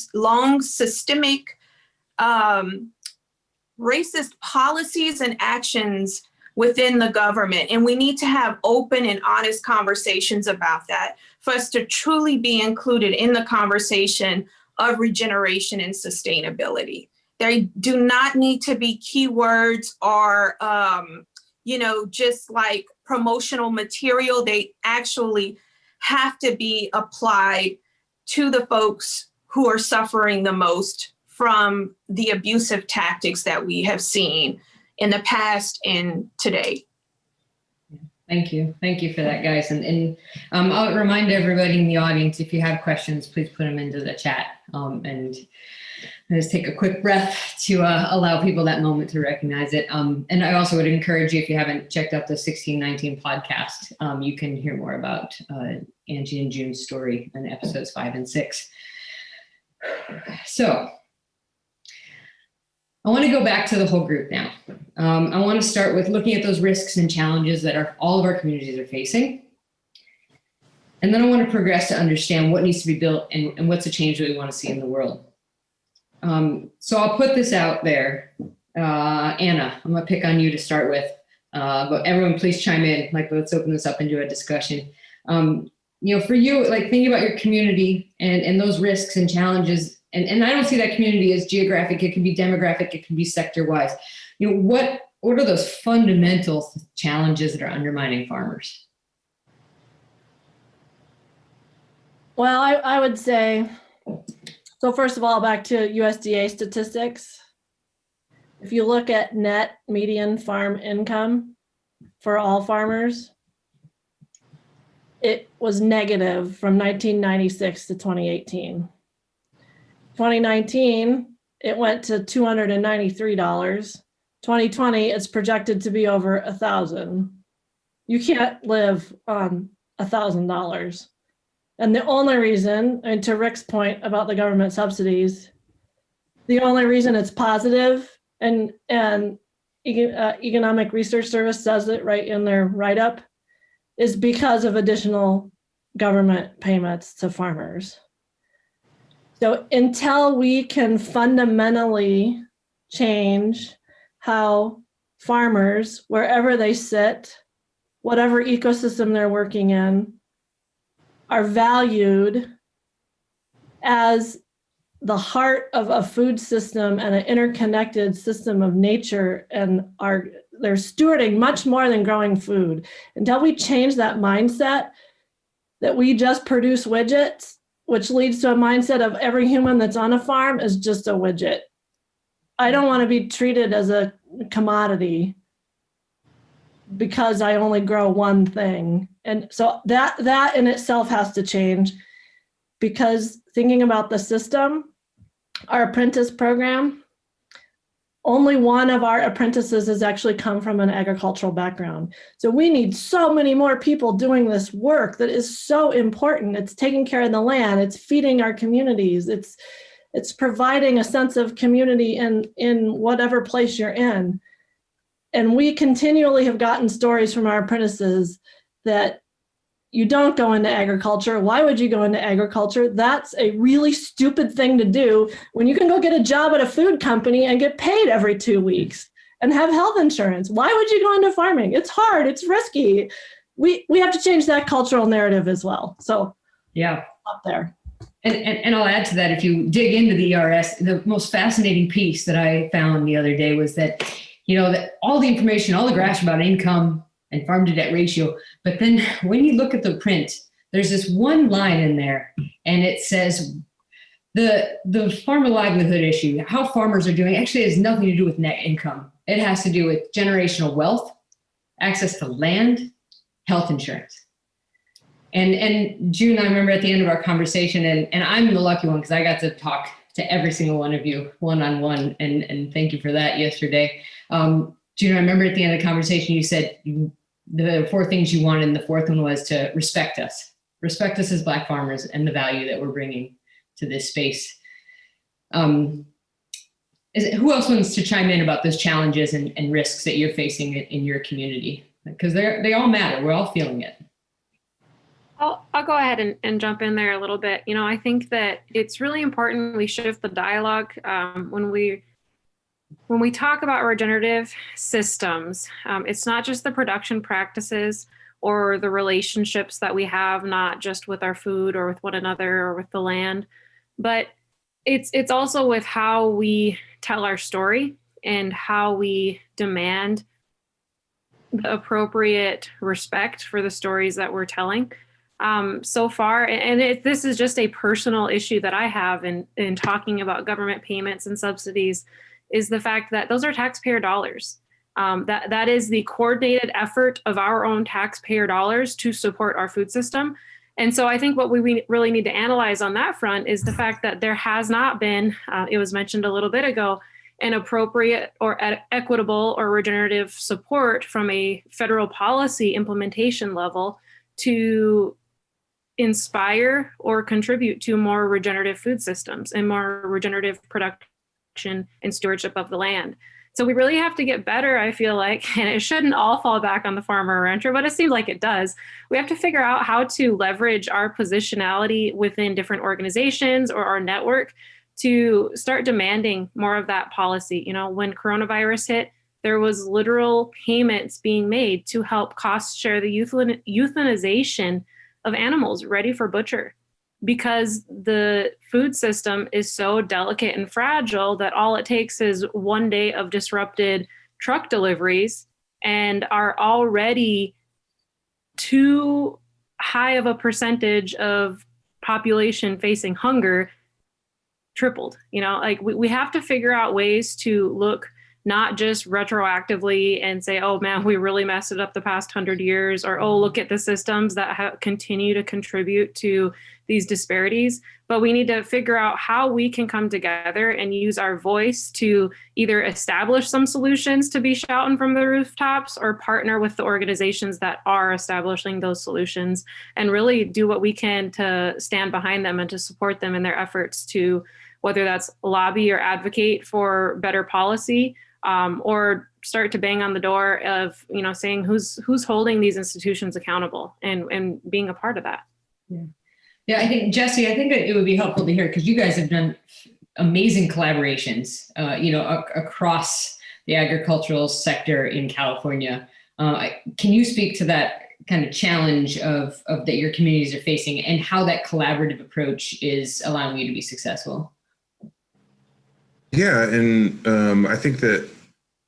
systemic racist policies and actions within the government. And we need to have open and honest conversations about that for us to truly be included in the conversation of regeneration and sustainability. There do not need to be keywords or, just like promotional material. They actually have to be applied to the folks who are suffering the most from the abusive tactics that we have seen in the past and today. Thank you. Thank you for that, guys. And I'll remind everybody in the audience, if you have questions, please put them into the chat. And just take a quick breath to allow people that moment to recognize it. And I also would encourage you, if you haven't checked out the 1619 podcast, you can hear more about Angie and June's story in episodes 5 and 6. So I want to go back to the whole group now. I want to start with looking at those risks and challenges that all of our communities are facing. And then I want to progress to understand what needs to be built and what's the change that we want to see in the world. So I'll put this out there. Anna, I'm going to pick on you to start with, but everyone please chime in. Let's open this up into a discussion. For you, thinking about your community and those risks and challenges, and I don't see that community as geographic. It can be demographic. It can be sector-wise. What are those fundamental challenges that are undermining farmers? Well, I would say, so first of all, back to USDA statistics. If you look at net median farm income for all farmers, it was negative from 1996 to 2018. 2019, it went to $293. 2020, it's projected to be over $1,000. You can't live on $1,000. And the only reason, and to Rick's point about the government subsidies, the only reason it's positive, and Economic Research Service says it right in their write-up, is because of additional government payments to farmers. So until we can fundamentally change how farmers, wherever they sit, whatever ecosystem they're working in, are valued as the heart of a food system and an interconnected system of nature, and they're stewarding much more than growing food. Until we change that mindset that we just produce widgets, which leads to a mindset of every human that's on a farm is just a widget. I don't want to be treated as a commodity because I only grow one thing. And so that in itself has to change, because thinking about the system, our apprentice program, only one of our apprentices has actually come from an agricultural background. So we need so many more people doing this work that is so important. It's taking care of the land, it's feeding our communities, it's providing a sense of community in whatever place you're in. And we continually have gotten stories from our apprentices that you don't go into agriculture. Why would you go into agriculture? That's a really stupid thing to do when you can go get a job at a food company and get paid every 2 weeks and have health insurance. Why would you go into farming? It's hard, it's risky. We have to change that cultural narrative as well. So yeah, up there. And I'll add to that, if you dig into the ERS, the most fascinating piece that I found the other day was that, that all the information, all the graphs about income and farm to debt ratio. But then when you look at the print, there's this one line in there, and it says the farmer livelihood issue, how farmers are doing, actually has nothing to do with net income. It has to do with generational wealth, access to land, health insurance. And June, I remember at the end of our conversation, and I'm the lucky one because I got to talk to every single one of you one-on-one, and thank you for that yesterday. June, I remember at the end of the conversation, you said the 4 things you wanted, and the 4th one was to respect us as Black farmers and the value that we're bringing to this space. Who else wants to chime in about those challenges and risks that you're facing in your community? Because they all matter. We're all feeling it. I'll go ahead and jump in there a little bit. I think that it's really important we shift the dialogue when we talk about regenerative systems. It's not just the production practices or the relationships that we have, not just with our food or with one another or with the land, but it's also with how we tell our story and how we demand the appropriate respect for the stories that we're telling. So far, and this is just a personal issue that I have in talking about government payments and subsidies, is the fact that those are taxpayer dollars. That is the coordinated effort of our own taxpayer dollars to support our food system. And so I think what we really need to analyze on that front is the fact that there has not been, it was mentioned a little bit ago, an appropriate or equitable or regenerative support from a federal policy implementation level to inspire or contribute to more regenerative food systems and more regenerative production and stewardship of the land. So we really have to get better, I feel like, and it shouldn't all fall back on the farmer or rancher, but it seems like it does. We have to figure out how to leverage our positionality within different organizations or our network to start demanding more of that policy. When coronavirus hit, there was literal payments being made to help cost share the euthanization of animals ready for butcher, because the food system is so delicate and fragile that all it takes is 1 day of disrupted truck deliveries and our already too high of a percentage of population facing hunger tripled. We have to figure out ways to look not just retroactively and say, oh man, we really messed it up the past 100 years, or, oh, look at the systems that continue to contribute to these disparities. But we need to figure out how we can come together and use our voice to either establish some solutions to be shouting from the rooftops, or partner with the organizations that are establishing those solutions and really do what we can to stand behind them and to support them in their efforts to, whether that's lobby or advocate for better policy, or start to bang on the door of, saying who's holding these institutions accountable and being a part of that. Yeah, I think, Jessie, I think that it would be helpful to hear, because you guys have done amazing collaborations, across the agricultural sector in California. Can you speak to that kind of challenge of that your communities are facing and how that collaborative approach is allowing you to be successful? Yeah, and I think that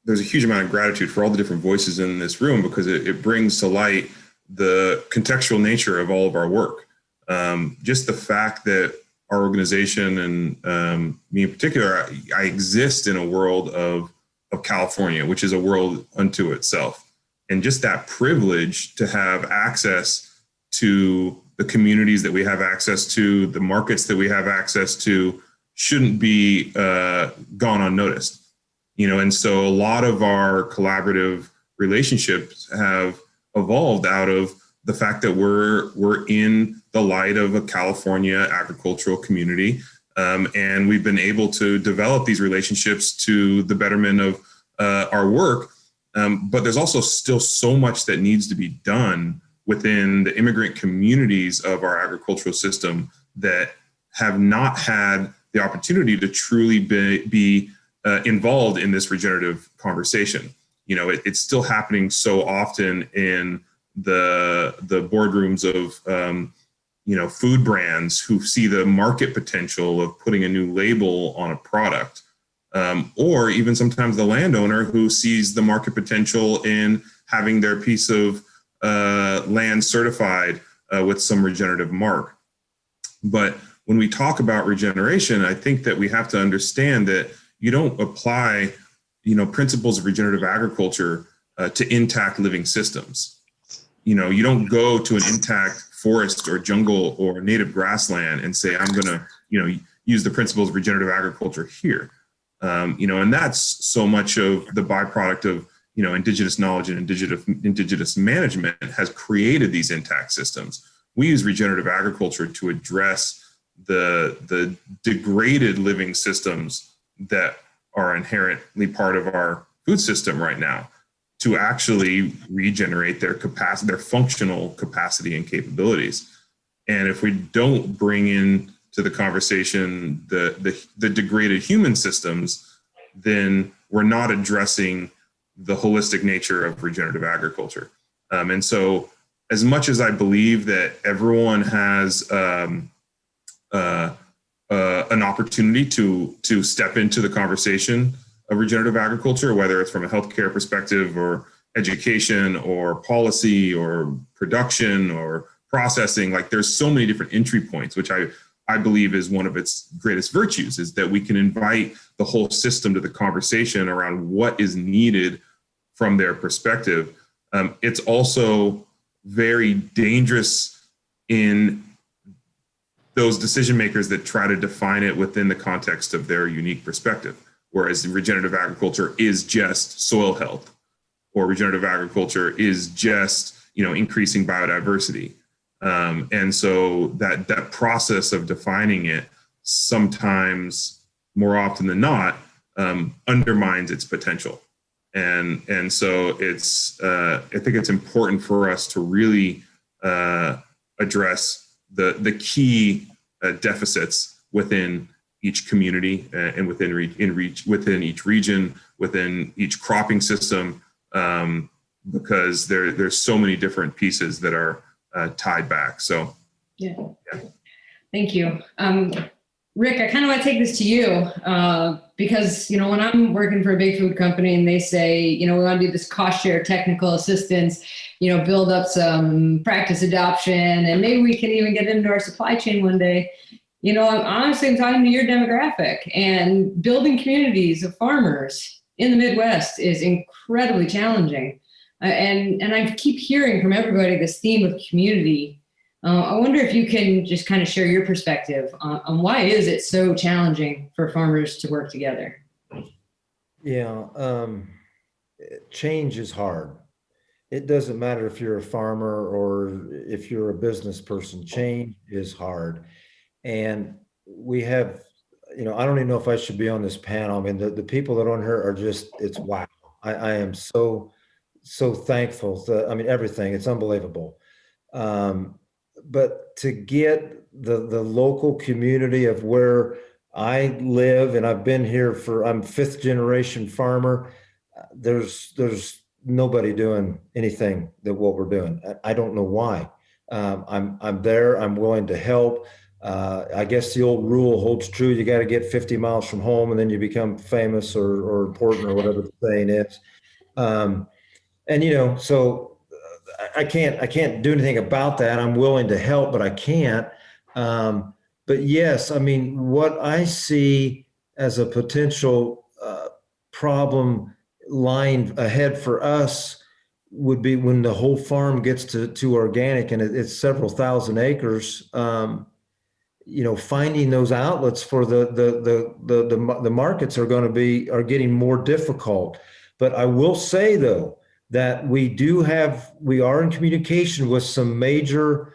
there's a huge amount of gratitude for all the different voices in this room, because it brings to light the contextual nature of all of our work. Just the fact that our organization and me in particular, I exist in a world of California, which is a world unto itself. And just that privilege to have access to the communities that we have access to, the markets that we have access to, shouldn't be gone unnoticed. And so a lot of our collaborative relationships have evolved out of the fact that we're in the light of a California agricultural community, and we've been able to develop these relationships to the betterment of our work. But there's also still so much that needs to be done within the immigrant communities of our agricultural system that have not had the opportunity to truly be involved in this regenerative conversation. It's still happening so often in the boardrooms of food brands who see the market potential of putting a new label on a product, or even sometimes the landowner who sees the market potential in having their piece of land certified with some regenerative mark. But when we talk about regeneration, I think that we have to understand that you don't apply, principles of regenerative agriculture to intact living systems. You don't go to an intact forest or jungle or native grassland and say, I'm going to, use the principles of regenerative agriculture here. And that's so much of the byproduct of, indigenous knowledge and indigenous management has created these intact systems. We use regenerative agriculture to address the degraded living systems that are inherently part of our food system right now, to actually regenerate their capacity, their functional capacity and capabilities. And if we don't bring in to the conversation the degraded human systems, then we're not addressing the holistic nature of regenerative agriculture. And so, as much as I believe that everyone has an opportunity to step into the conversation of regenerative agriculture, whether it's from a healthcare perspective or education or policy or production or processing, like there's so many different entry points, which I believe is one of its greatest virtues, is that we can invite the whole system to the conversation around what is needed from their perspective. It's also very dangerous in those decision makers that try to define it within the context of their unique perspective. Whereas regenerative agriculture is just soil health, or regenerative agriculture is just, increasing biodiversity. And so that process of defining it sometimes, more often than not, undermines its potential. And so I think it's important for us to really address the key deficits within each community and within each region, within each cropping system, because there's so many different pieces that are tied back. So, yeah. Thank you. Rick, I kind of want to take this to you because, when I'm working for a big food company and they say, we want to do this cost share technical assistance, build up some practice adoption, and maybe we can even get into our supply chain one day. I'm talking to your demographic, and building communities of farmers in the Midwest is incredibly challenging. And I keep hearing from everybody this theme of community. I wonder if you can just kind of share your perspective on why is it so challenging for farmers to work together? Yeah, change is hard. It doesn't matter if you're a farmer or if you're a business person, change is hard. And we have, I don't even know if I should be on this panel. I mean, the people that are on here are just, it's wow. I am so thankful. Everything, it's unbelievable. But to get the local community of where I live, and I've been here I'm 5th generation farmer, there's nobody doing anything that what we're doing. I don't know why. I'm there, I'm willing to help. I guess the old rule holds true. You got to get 50 miles from home and then you become famous or important or whatever the saying is. And, you know, so I can't do anything about that. I'm willing to help, but I can't. But yes, I mean, what I see as a potential problem lying ahead for us would be when the whole farm gets to organic and it's several thousand acres. You know, finding those outlets for the markets are getting more difficult. But I will say though that we are in communication with some major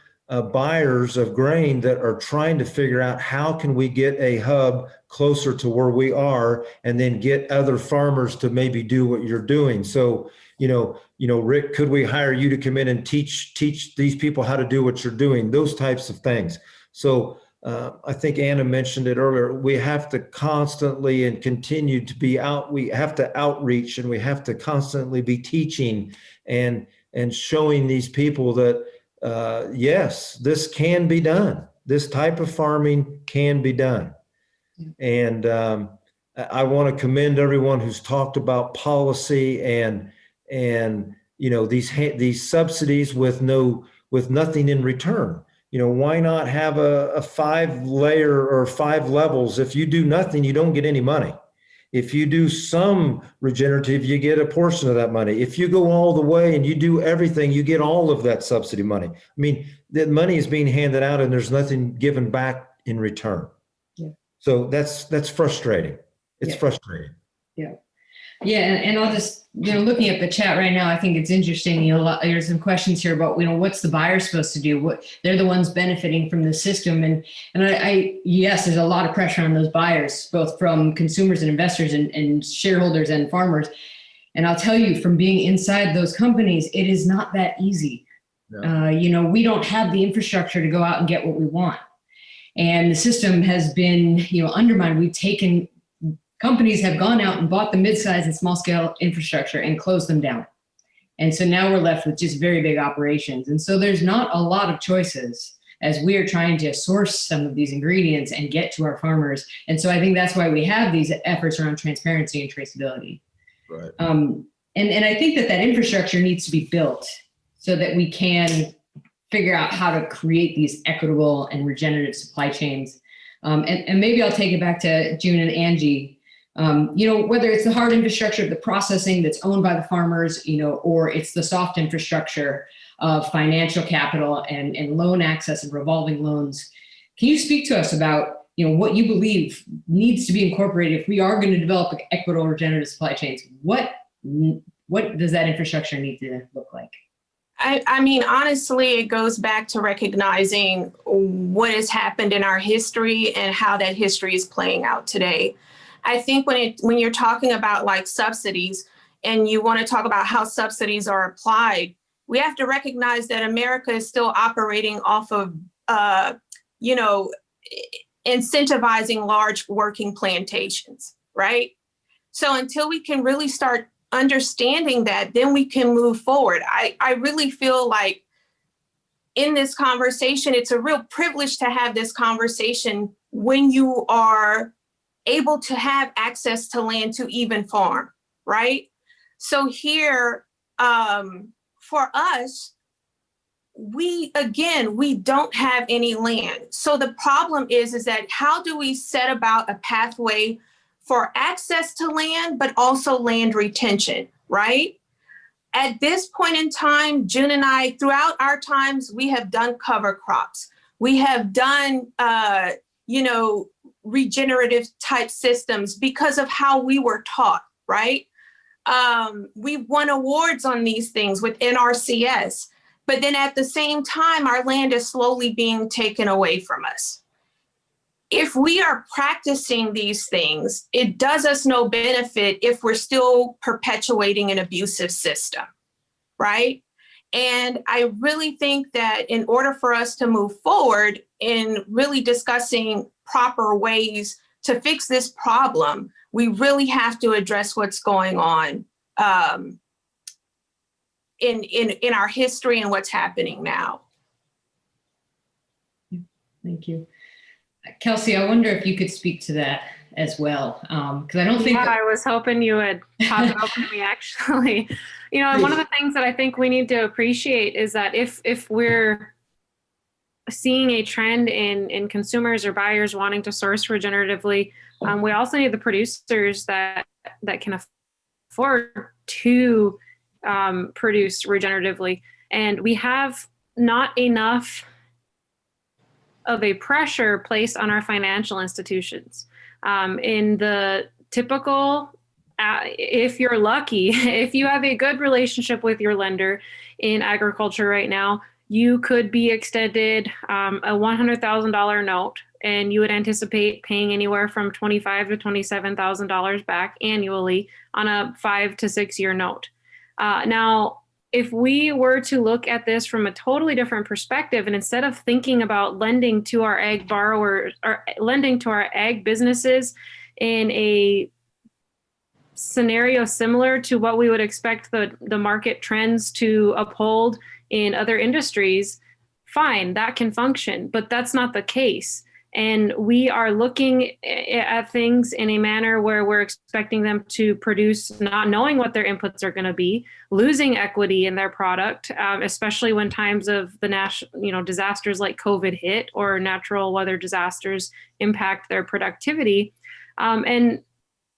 buyers of grain that are trying to figure out how can we get a hub closer to where we are, and then get other farmers to maybe do what you're doing. So, you know, Rick, could we hire you to come in and teach these people how to do what you're doing? Those types of things. So I think Anna mentioned it earlier. We have to constantly and continue to be out. We have to outreach, and we have to constantly be teaching and showing these people that yes, this can be done. This type of farming can be done. And I want to commend everyone who's talked about policy and you know, these subsidies with nothing in return. You know, why not have a 5-layer or 5 levels? If you do nothing, you don't get any money. If you do some regenerative, you get a portion of that money. If you go all the way and you do everything, you get all of that subsidy money. I mean, the money is being handed out and there's nothing given back in return. Yeah. So that's frustrating. It's frustrating. Yeah. Yeah. And I'll just, you know, looking at the chat right now, I think it's interesting. You know, there's some questions here about, you know, what's the buyer supposed to do? They're the ones benefiting from the system. And yes, there's a lot of pressure on those buyers, both from consumers and investors and shareholders and farmers. And I'll tell you, from being inside those companies, it is not that easy. No. You know, we don't have the infrastructure to go out and get what we want. And the system has been, you know, undermined. Companies have gone out and bought the mid-size and small-scale infrastructure and closed them down. And so now we're left with just very big operations. And so there's not a lot of choices as we are trying to source some of these ingredients and get to our farmers. And so I think that's why we have these efforts around transparency and traceability. Right. And I think that infrastructure needs to be built so that we can figure out how to create these equitable and regenerative supply chains. And maybe I'll take it back to June and Angie. You know, whether it's the hard infrastructure of the processing that's owned by the farmers, you know, or it's the soft infrastructure of financial capital and loan access and revolving loans. Can you speak to us about, you know, what you believe needs to be incorporated if we are going to develop equitable regenerative supply chains? What does that infrastructure need to look like? I mean, honestly, it goes back to recognizing what has happened in our history and how that history is playing out today. I think when you're talking about like subsidies and you want to talk about how subsidies are applied, we have to recognize that America is still operating off of, you know, incentivizing large working plantations, right? So until we can really start understanding that, then we can move forward. I really feel like in this conversation, it's a real privilege to have this conversation when you are able to have access to land to even farm, right? So here, for us, we don't have any land. So the problem is that how do we set about a pathway for access to land, but also land retention, right? At this point in time, June and I, throughout our times, we have done cover crops. We have done, you know, regenerative type systems because of how we were taught, right? We won awards on these things with NRCS, but then at the same time, our land is slowly being taken away from us. If we are practicing these things, it does us no benefit if we're still perpetuating an abusive system, right? And I really think that in order for us to move forward in really discussing proper ways to fix this problem, we really have to address what's going on in our history and what's happening now. Thank you. Kelsey, I wonder if you could speak to that as well, because I don't think. Yeah, I was hoping you would pop it open to me, actually. And one of the things that I think we need to appreciate is that if we're seeing a trend in consumers or buyers wanting to source regeneratively, we also need the producers that can afford to produce regeneratively. And we have not enough of a pressure placed on our financial institutions. In the typical, if you're lucky, if you have a good relationship with your lender in agriculture right now, you could be extended a $100,000 note, and you would anticipate paying anywhere from $25,000 to $27,000 back annually on a 5 to 6 year note. Now, if we were to look at this from a totally different perspective, and instead of thinking about lending to our ag borrowers or lending to our ag businesses in a scenario similar to what we would expect the market trends to uphold in other industries, fine, that can function, but that's not the case. And we are looking at things in a manner where we're expecting them to produce, not knowing what their inputs are going to be, losing equity in their product, especially when times of the disasters like COVID hit or natural weather disasters impact their productivity. And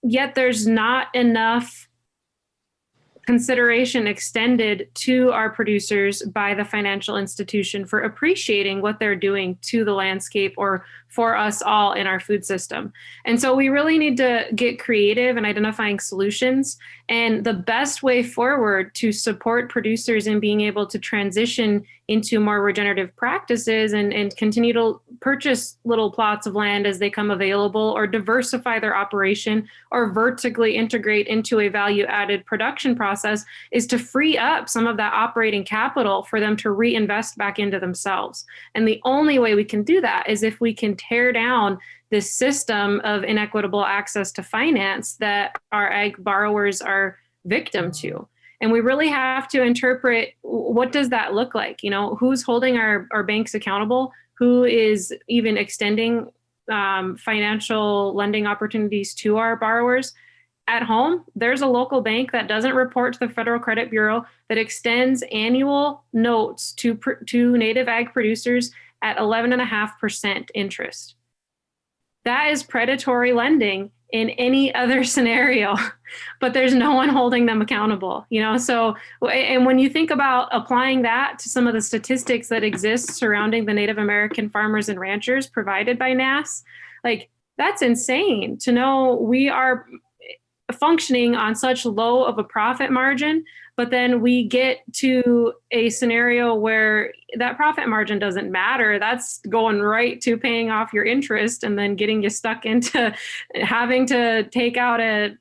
yet there's not enough consideration extended to our producers by the financial institution for appreciating what they're doing to the landscape or for us all in our food system. And so we really need to get creative in identifying solutions. And the best way forward to support producers in being able to transition into more regenerative practices and continue to purchase little plots of land as they come available, or diversify their operation, or vertically integrate into a value-added production process, is to free up some of that operating capital for them to reinvest back into themselves. And the only way we can do that is if we can tear down this system of inequitable access to finance that our ag borrowers are victim to. And we really have to interpret, what does that look like? Who's holding our banks accountable? Who is even extending financial lending opportunities to our borrowers? At home, there's a local bank that doesn't report to the Federal Credit Bureau that extends annual notes to native ag producers at 11.5% interest. That is predatory lending in any other scenario, but there's no one holding them accountable, So, and when you think about applying that to some of the statistics that exist surrounding the Native American farmers and ranchers provided by NASS, that's insane to know we are functioning on such low of a profit margin, but then we get to a scenario where that profit margin doesn't matter. That's going right to paying off your interest and then getting you stuck into having to take out an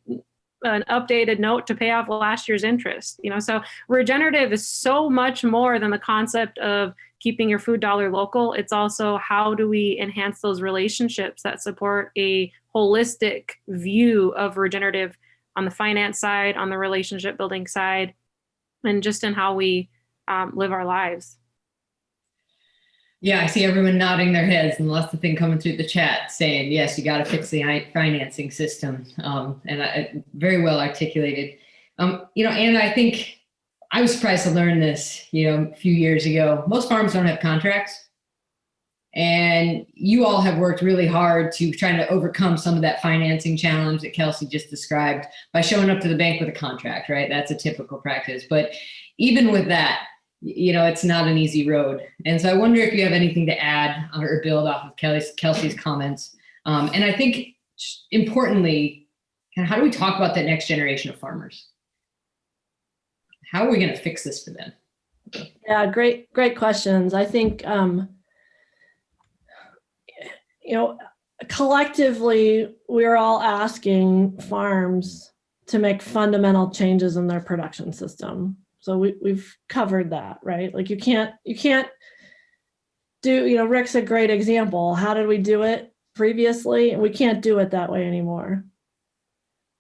updated note to pay off last year's interest. So regenerative is so much more than the concept of keeping your food dollar local. It's also, how do we enhance those relationships that support a holistic view of regenerative on the finance side, on the relationship building side, and just in how we live our lives. Yeah, I see everyone nodding their heads, and lots of things coming through the chat saying, yes, you got to fix the financing system, and very well articulated. And I think I was surprised to learn this, a few years ago. Most farms don't have contracts. And you all have worked really hard to try to overcome some of that financing challenge that Kelsey just described by showing up to the bank with a contract, right? That's a typical practice. But even with that, it's not an easy road. And so I wonder if you have anything to add or build off of Kelsey's comments. And I think, importantly, how do we talk about that next generation of farmers? How are we going to fix this for them? Yeah, great questions. I think, collectively, we're all asking farms to make fundamental changes in their production system. So we've covered that, right? You can't do, Rick's a great example. How did we do it previously? We can't do it that way anymore.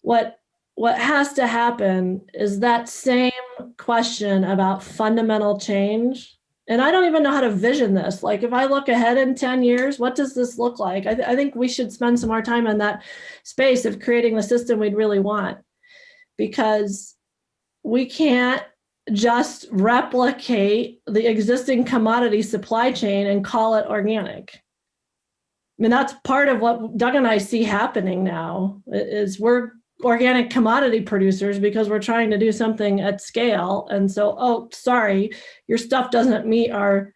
What has to happen is that same question about fundamental change And I don't even know how to vision this. Like, if I look ahead in 10 years, what does this look like? I think we should spend some more time in that space of creating the system we'd really want, because we can't just replicate the existing commodity supply chain and call it organic. I mean, that's part of what Doug and I see happening now, is we're organic commodity producers because we're trying to do something at scale. And so, oh, sorry, your stuff doesn't meet our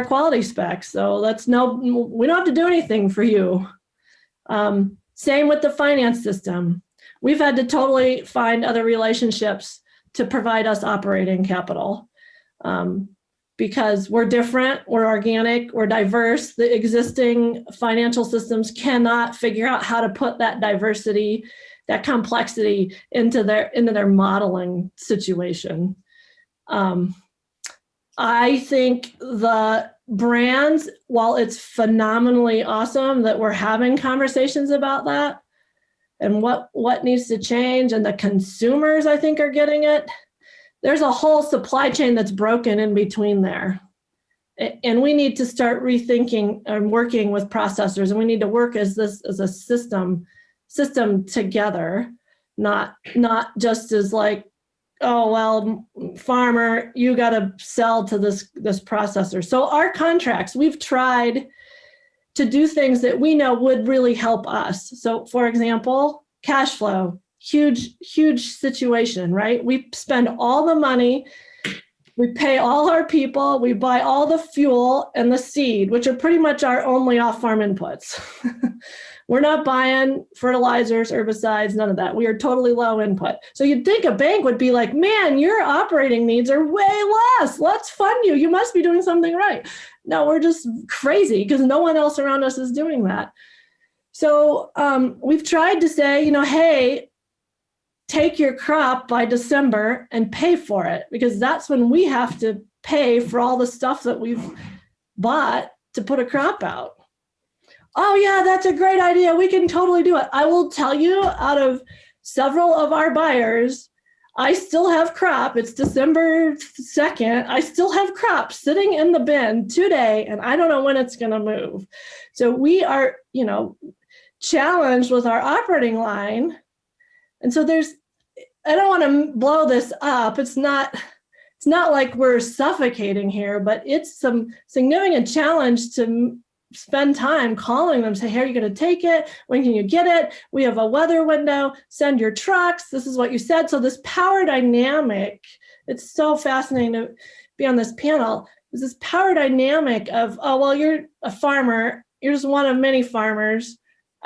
quality specs. So we don't have to do anything for you. Same with the finance system. We've had to totally find other relationships to provide us operating capital, because we're different, we're organic, we're diverse. The existing financial systems cannot figure out how to put that diversity, that complexity into their modeling situation. I think the brands, while it's phenomenally awesome that we're having conversations about that and what needs to change, and the consumers, I think, are getting it, there's a whole supply chain that's broken in between there. And we need to start rethinking and working with processors, and we need to work as a system together, not just as like, oh, well, farmer, you got to sell to this processor. So our contracts, we've tried to do things that we know would really help us. So, for example, cash flow. Huge situation, right? We spend all the money, we pay all our people, we buy all the fuel and the seed, which are pretty much our only off-farm inputs. We're not buying fertilizers, herbicides, none of that. We are totally low input. So you'd think a bank would be like, man, your operating needs are way less. Let's fund you. You must be doing something right. No, we're just crazy because no one else around us is doing that. So we've tried to say, hey, take your crop by December and pay for it, because that's when we have to pay for all the stuff that we've bought to put a crop out. Oh yeah, that's a great idea. We can totally do it. I will tell you, out of several of our buyers, I still have crop. It's December 2nd. I still have crop sitting in the bin today, and I don't know when it's going to move. So we are, challenged with our operating line. And so I don't want to blow this up. It's not like we're suffocating here, but it's some significant challenge to spend time calling them, say, hey, are you going to take it? When can you get it? We have a weather window, send your trucks. This is what you said. So this power dynamic, it's so fascinating to be on this panel. There's this power dynamic of, oh, well, you're a farmer. You're just one of many farmers.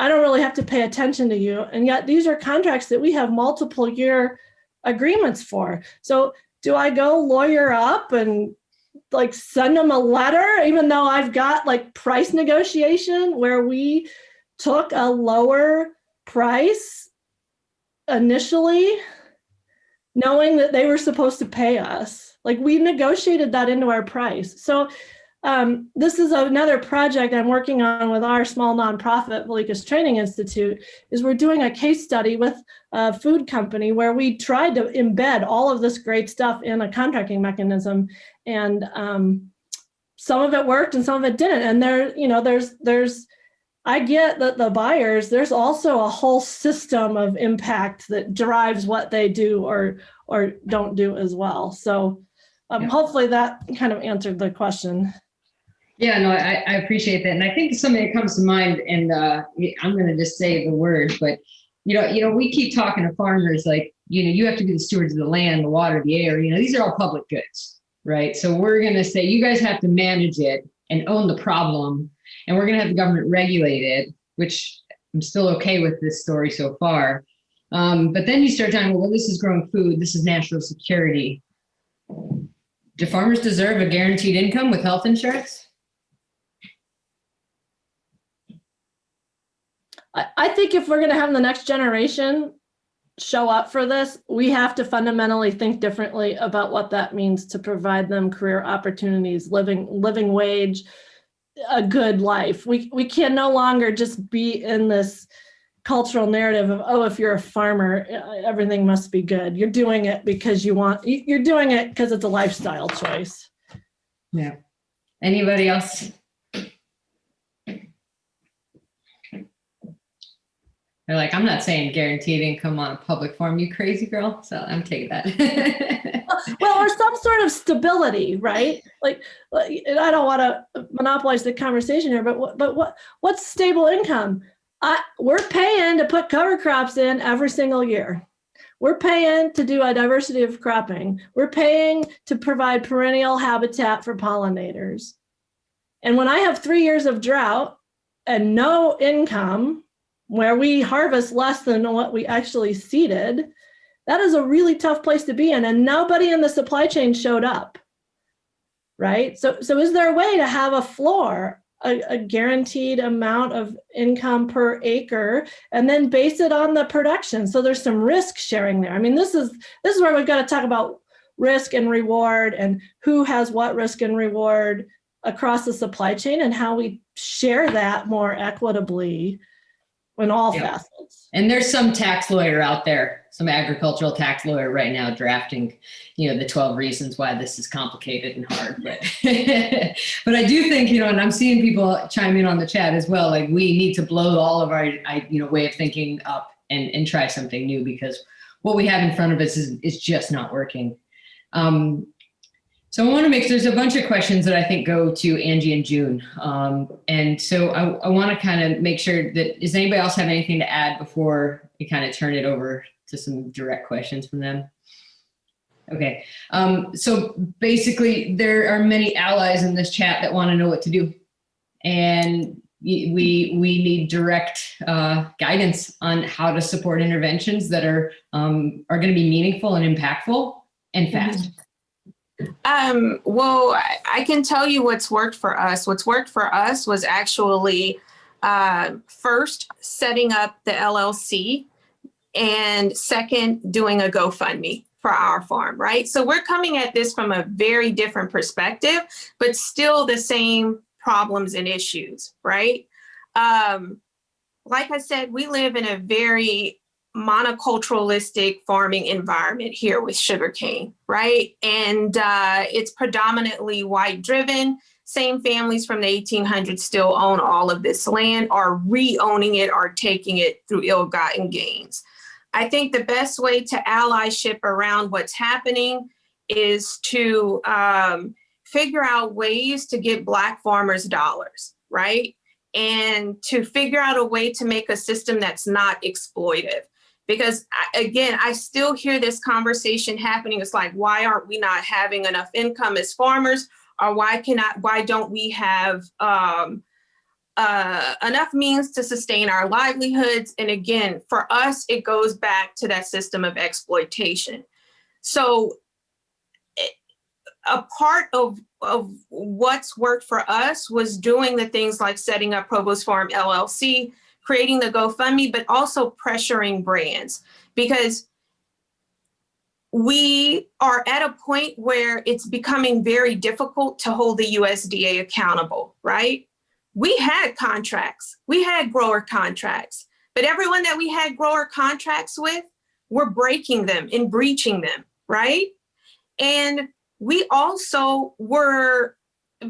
I don't really have to pay attention to you. And yet these are contracts that we have multiple year agreements for. So do I go lawyer up and like send them a letter, even though I've got like price negotiation where we took a lower price initially, knowing that they were supposed to pay us? Like, we negotiated that into our price. So this is another project I'm working on with our small nonprofit, Vilicus Training Institute, is we're doing a case study with a food company where we tried to embed all of this great stuff in a contracting mechanism. And some of it worked and some of it didn't. And I get that the buyers, there's also a whole system of impact that drives what they do or don't do as well. So hopefully that kind of answered the question. Yeah, no, I appreciate that. And I think something that comes to mind, and I'm going to just say the word, but, we keep talking to farmers like, you have to be the stewards of the land, the water, the air, these are all public goods, right? So we're going to say, you guys have to manage it and own the problem. And we're going to have the government regulate it, which I'm still okay with this story so far. But then you start talking, well, this is growing food. This is national security. Do farmers deserve a guaranteed income with health insurance? I think if we're going to have the next generation show up for this, we have to fundamentally think differently about what that means to provide them career opportunities, living wage, a good life. We can no longer just be in this cultural narrative of, oh, if you're a farmer, everything must be good. You're doing it because you're doing it because it's a lifestyle choice. Yeah. Anybody else? They're like, I'm not saying guaranteed income on a public farm, you crazy girl. So I'm taking that. Well, or some sort of stability, right? Like, I don't want to monopolize the conversation here, but what's stable income? We're paying to put cover crops in every single year. We're paying to do a diversity of cropping. We're paying to provide perennial habitat for pollinators. And when I have 3 years of drought and no income, where we harvest less than what we actually seeded, that is a really tough place to be in. And nobody in the supply chain showed up, right? So is there a way to have a floor, a guaranteed amount of income per acre, and then base it on the production? So there's some risk sharing there. I mean, this is where we've got to talk about risk and reward and who has what risk and reward across the supply chain and how we share that more equitably in all facets. And there's some tax lawyer out there, some agricultural tax lawyer right now drafting, the 12 reasons why this is complicated and hard. But, but I do think, and I'm seeing people chime in on the chat as well, like we need to blow all of our, way of thinking up and try something new, because what we have in front of us is just not working. So I want to there's a bunch of questions that I think go to Angie and June. And so I want to kind of make sure that, does anybody else have anything to add before we kind of turn it over to some direct questions from them? Okay. So basically there are many allies in this chat that want to know what to do. And we need direct guidance on how to support interventions that are going to be meaningful and impactful and fast. Well, I can tell you what's worked for us. What's worked for us was actually first setting up the LLC, and second, doing a GoFundMe for our farm, right? So we're coming at this from a very different perspective, but still the same problems and issues, right? Like I said, we live in a very monoculturalistic farming environment here with sugarcane, right? And it's predominantly white driven. Same families from the 1800s still own all of this land, are re-owning it, or taking it through ill-gotten gains. I think the best way to allyship around what's happening is to figure out ways to get Black farmers dollars, right? And to figure out a way to make a system that's not exploitive. Because again, I still hear this conversation happening. It's like, why aren't we not having enough income as farmers? Or why don't we have enough means to sustain our livelihoods? And again, for us, it goes back to that system of exploitation. So a part of what's worked for us was doing the things like setting up Provost Farm LLC, creating the GoFundMe, but also pressuring brands, because we are at a point where it's becoming very difficult to hold the USDA accountable, right? We had contracts, we had grower contracts, but everyone that we had grower contracts with, we're breaking them and breaching them, right? And we also were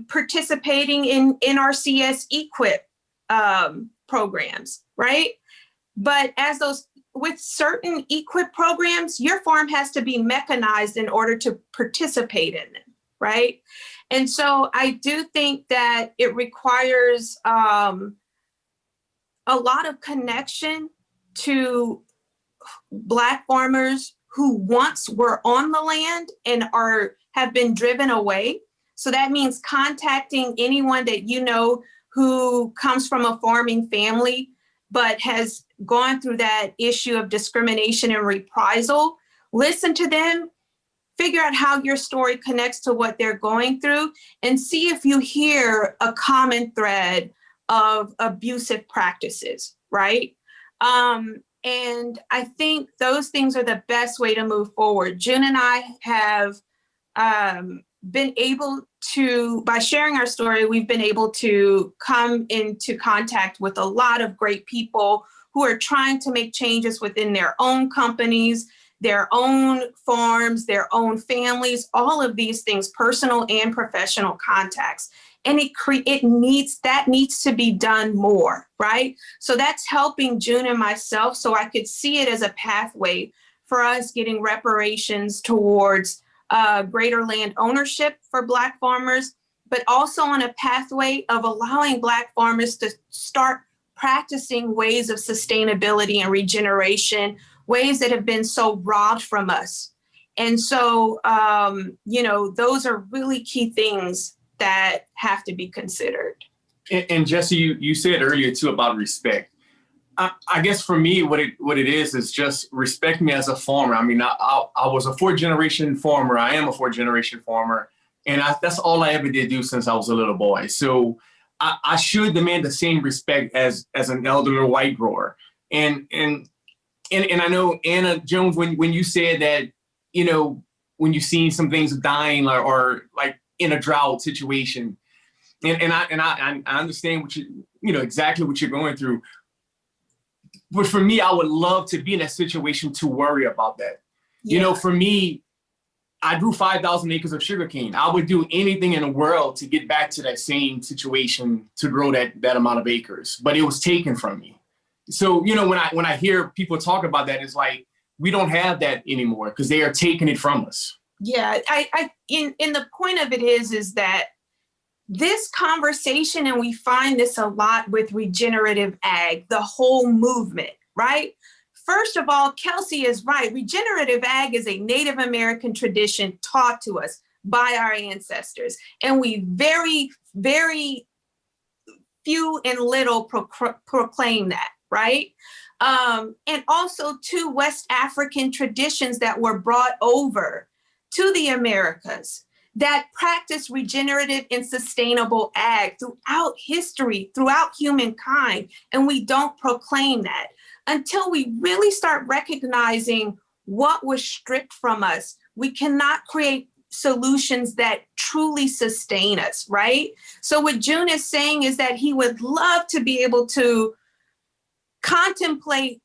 participating in NRCS Equip programs, right? But with certain Equip programs, your farm has to be mechanized in order to participate in them, right? And so I do think that it requires a lot of connection to Black farmers who once were on the land and have been driven away. So that means contacting anyone that you know who comes from a farming family, but has gone through that issue of discrimination and reprisal. Listen to them, figure out how your story connects to what they're going through, and see if you hear a common thread of abusive practices, right? And I think those things are the best way to move forward. June and I have been able to, by sharing our story, we've been able to come into contact with a lot of great people who are trying to make changes within their own companies, their own farms, their own families, all of these things, personal and professional contacts. And it needs to be done more, right? So that's helping June and myself, so I could see it as a pathway for us getting reparations towards greater land ownership for Black farmers, but also on a pathway of allowing Black farmers to start practicing ways of sustainability and regeneration, ways that have been so robbed from us. And so, those are really key things that have to be considered. And Jessie, you said earlier too about respect. I guess for me, what it is just respect me as a farmer. I mean, I was a 4th generation farmer. I am a 4th generation farmer. And that's all I ever did do since I was a little boy. So I should demand the same respect as an elderly white grower. And I know, Anna Jones, when you said that, when you've seen some things dying or like in a drought situation, and I understand what exactly what you're going through. But for me, I would love to be in that situation to worry about that. Yeah. For me, I grew 5,000 acres of sugarcane. I would do anything in the world to get back to that same situation to grow that amount of acres, but it was taken from me. So, when I hear people talk about that, it's like, we don't have that anymore because they are taking it from us. Yeah, in the point of it is that this conversation, and we find this a lot with regenerative ag, the whole movement, right? First of all, Kelsey is right. Regenerative ag is a Native American tradition taught to us by our ancestors. And we very, very few and little proclaim that, right? And also 2 West African traditions that were brought over to the Americas that practice regenerative and sustainable ag throughout history, throughout humankind. And we don't proclaim that until we really start recognizing what was stripped from us. We cannot create solutions that truly sustain us, right? So what June is saying is that he would love to be able to contemplate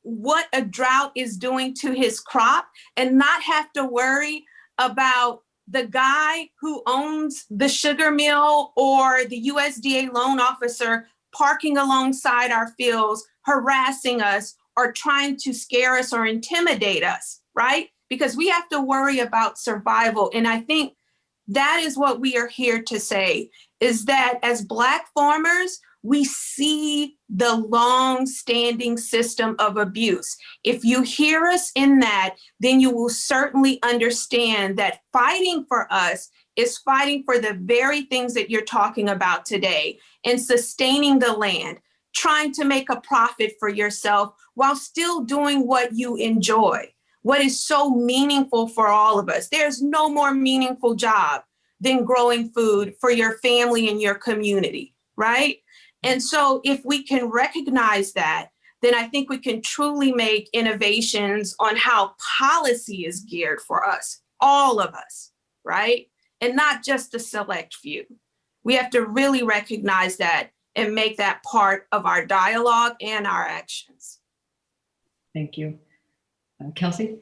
what a drought is doing to his crop and not have to worry about the guy who owns the sugar mill or the USDA loan officer parking alongside our fields, harassing us or trying to scare us or intimidate us, right? Because we have to worry about survival. And I think that is what we are here to say, is that as Black farmers, we see the long-standing system of abuse. If you hear us in that, then you will certainly understand that fighting for us is fighting for the very things that you're talking about today, and sustaining the land, trying to make a profit for yourself while still doing what you enjoy, what is so meaningful for all of us. There's no more meaningful job than growing food for your family and your community, right? And so if we can recognize that, then I think we can truly make innovations on how policy is geared for us, all of us, right? And not just a select few. We have to really recognize that and make that part of our dialogue and our actions. Thank you. Kelsey?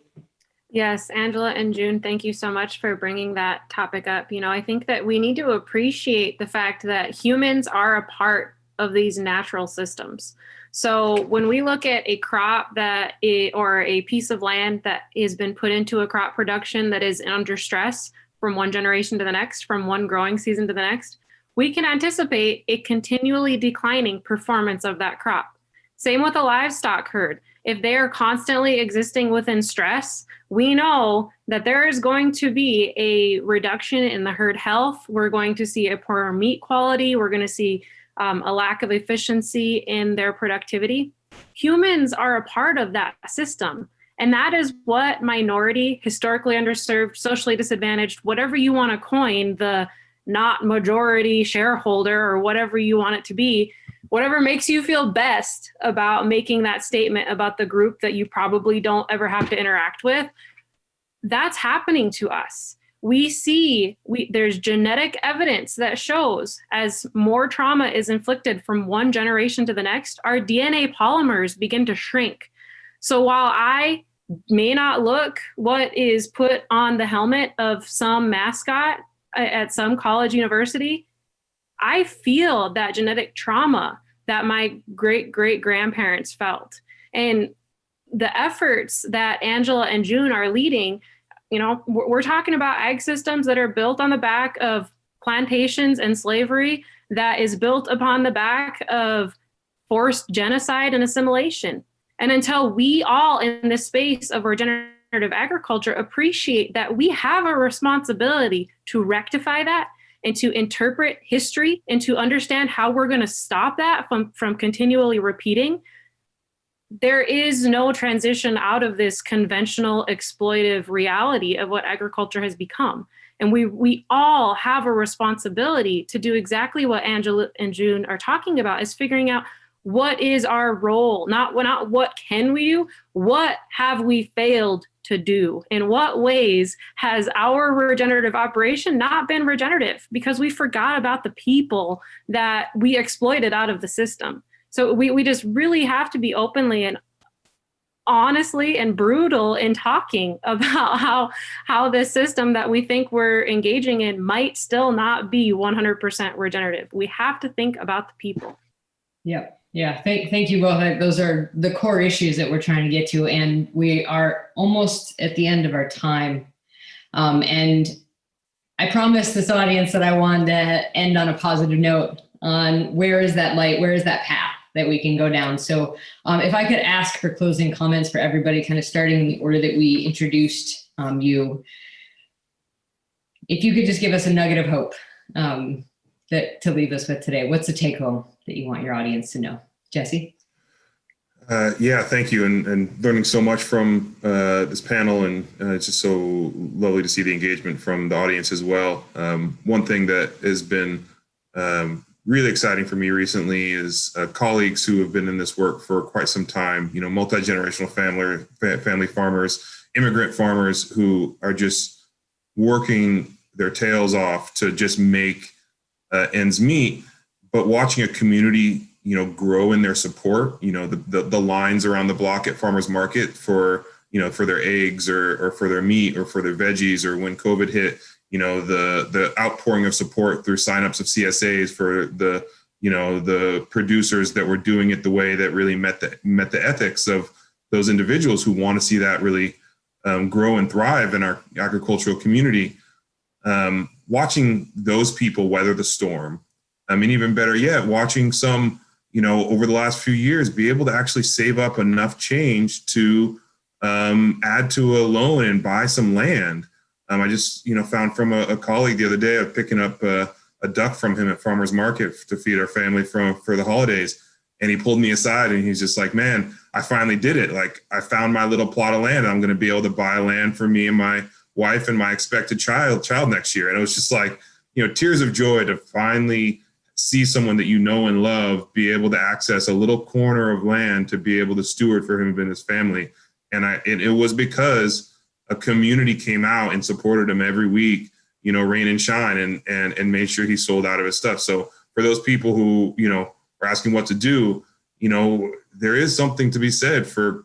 Yes, Angela and June, thank you so much for bringing that topic up. I think that we need to appreciate the fact that humans are a part of these natural systems. So when we look at a crop or a piece of land that has been put into a crop production that is under stress from one generation to the next, from one growing season to the next, we can anticipate a continually declining performance of that crop. Same with a livestock herd. If they are constantly existing within stress, we know that there is going to be a reduction in the herd health. We're going to see a poorer meat quality. We're going to see a lack of efficiency in their productivity. Humans are a part of that system. And that is what minority, historically underserved, socially disadvantaged, whatever you want to coin, the not majority shareholder or whatever you want it to be, whatever makes you feel best about making that statement about the group that you probably don't ever have to interact with, that's happening to us. There's genetic evidence that shows as more trauma is inflicted from one generation to the next, our DNA polymers begin to shrink. So while I may not look what is put on the helmet of some mascot at some college university. I feel that genetic trauma that my great-great-grandparents felt. And the efforts that Angela and June are leading, you know, we're talking about ag systems that are built on the back of plantations and slavery, that is built upon the back of forced genocide and assimilation. And until we all in this space of regenerative agriculture appreciate that we have a responsibility to rectify that and to interpret history and to understand how we're going to stop that from continually repeating, there is no transition out of this conventional exploitive reality of what agriculture has become. And we all have a responsibility to do exactly what Angela and June are talking about, is figuring out what is our role, not what can we do, what have we failed to do? In what ways has our regenerative operation not been regenerative because we forgot about the people that we exploited out of the system? So we just really have to be openly and honestly and brutal in talking about how this system that we think we're engaging in might still not be 100% regenerative. We have to think about the people. Yep. Yeah. Thank you both. Those are the core issues that we're trying to get to, and we are almost at the end of our time. And I promised this audience that I wanted to end on a positive note on where is that light, where is that path that we can go down. So if I could ask for closing comments for everybody, kind of starting in the order that we introduced you, if you could just give us a nugget of hope that to leave us with today. What's the take home that you want your audience to know? Jessie? Yeah, thank you. And learning so much from this panel, and it's just so lovely to see the engagement from the audience as well. One thing that has been really exciting for me recently is colleagues who have been in this work for quite some time, you know, multi-generational family farmers, immigrant farmers who are just working their tails off to just make ends meet, but watching a community, you know, grow in their support, you know, the lines around the block at farmers market for, you know, for their eggs or for their meat or for their veggies, or when COVID hit, you know, the outpouring of support through signups of CSAs for the, you know, the producers that were doing it the way that really met the ethics of those individuals who want to see that really grow and thrive in our agricultural community. Watching those people weather the storm. I mean, even better yet, watching some, you know, over the last few years, be able to actually save up enough change to add to a loan and buy some land. I just, you know, found from a colleague the other day of picking up a duck from him at farmer's market to feed our family for the holidays. And he pulled me aside and he's just like, man, I finally did it. Like, I found my little plot of land. I'm going to be able to buy land for me and my wife and my expected child next year. And it was just like, you know, tears of joy to finally see someone that you know and love be able to access a little corner of land to be able to steward for him and his family. And it was because a community came out and supported him every week, you know, rain and shine, and made sure he sold out of his stuff. So for those people who, you know, are asking what to do, you know, there is something to be said for,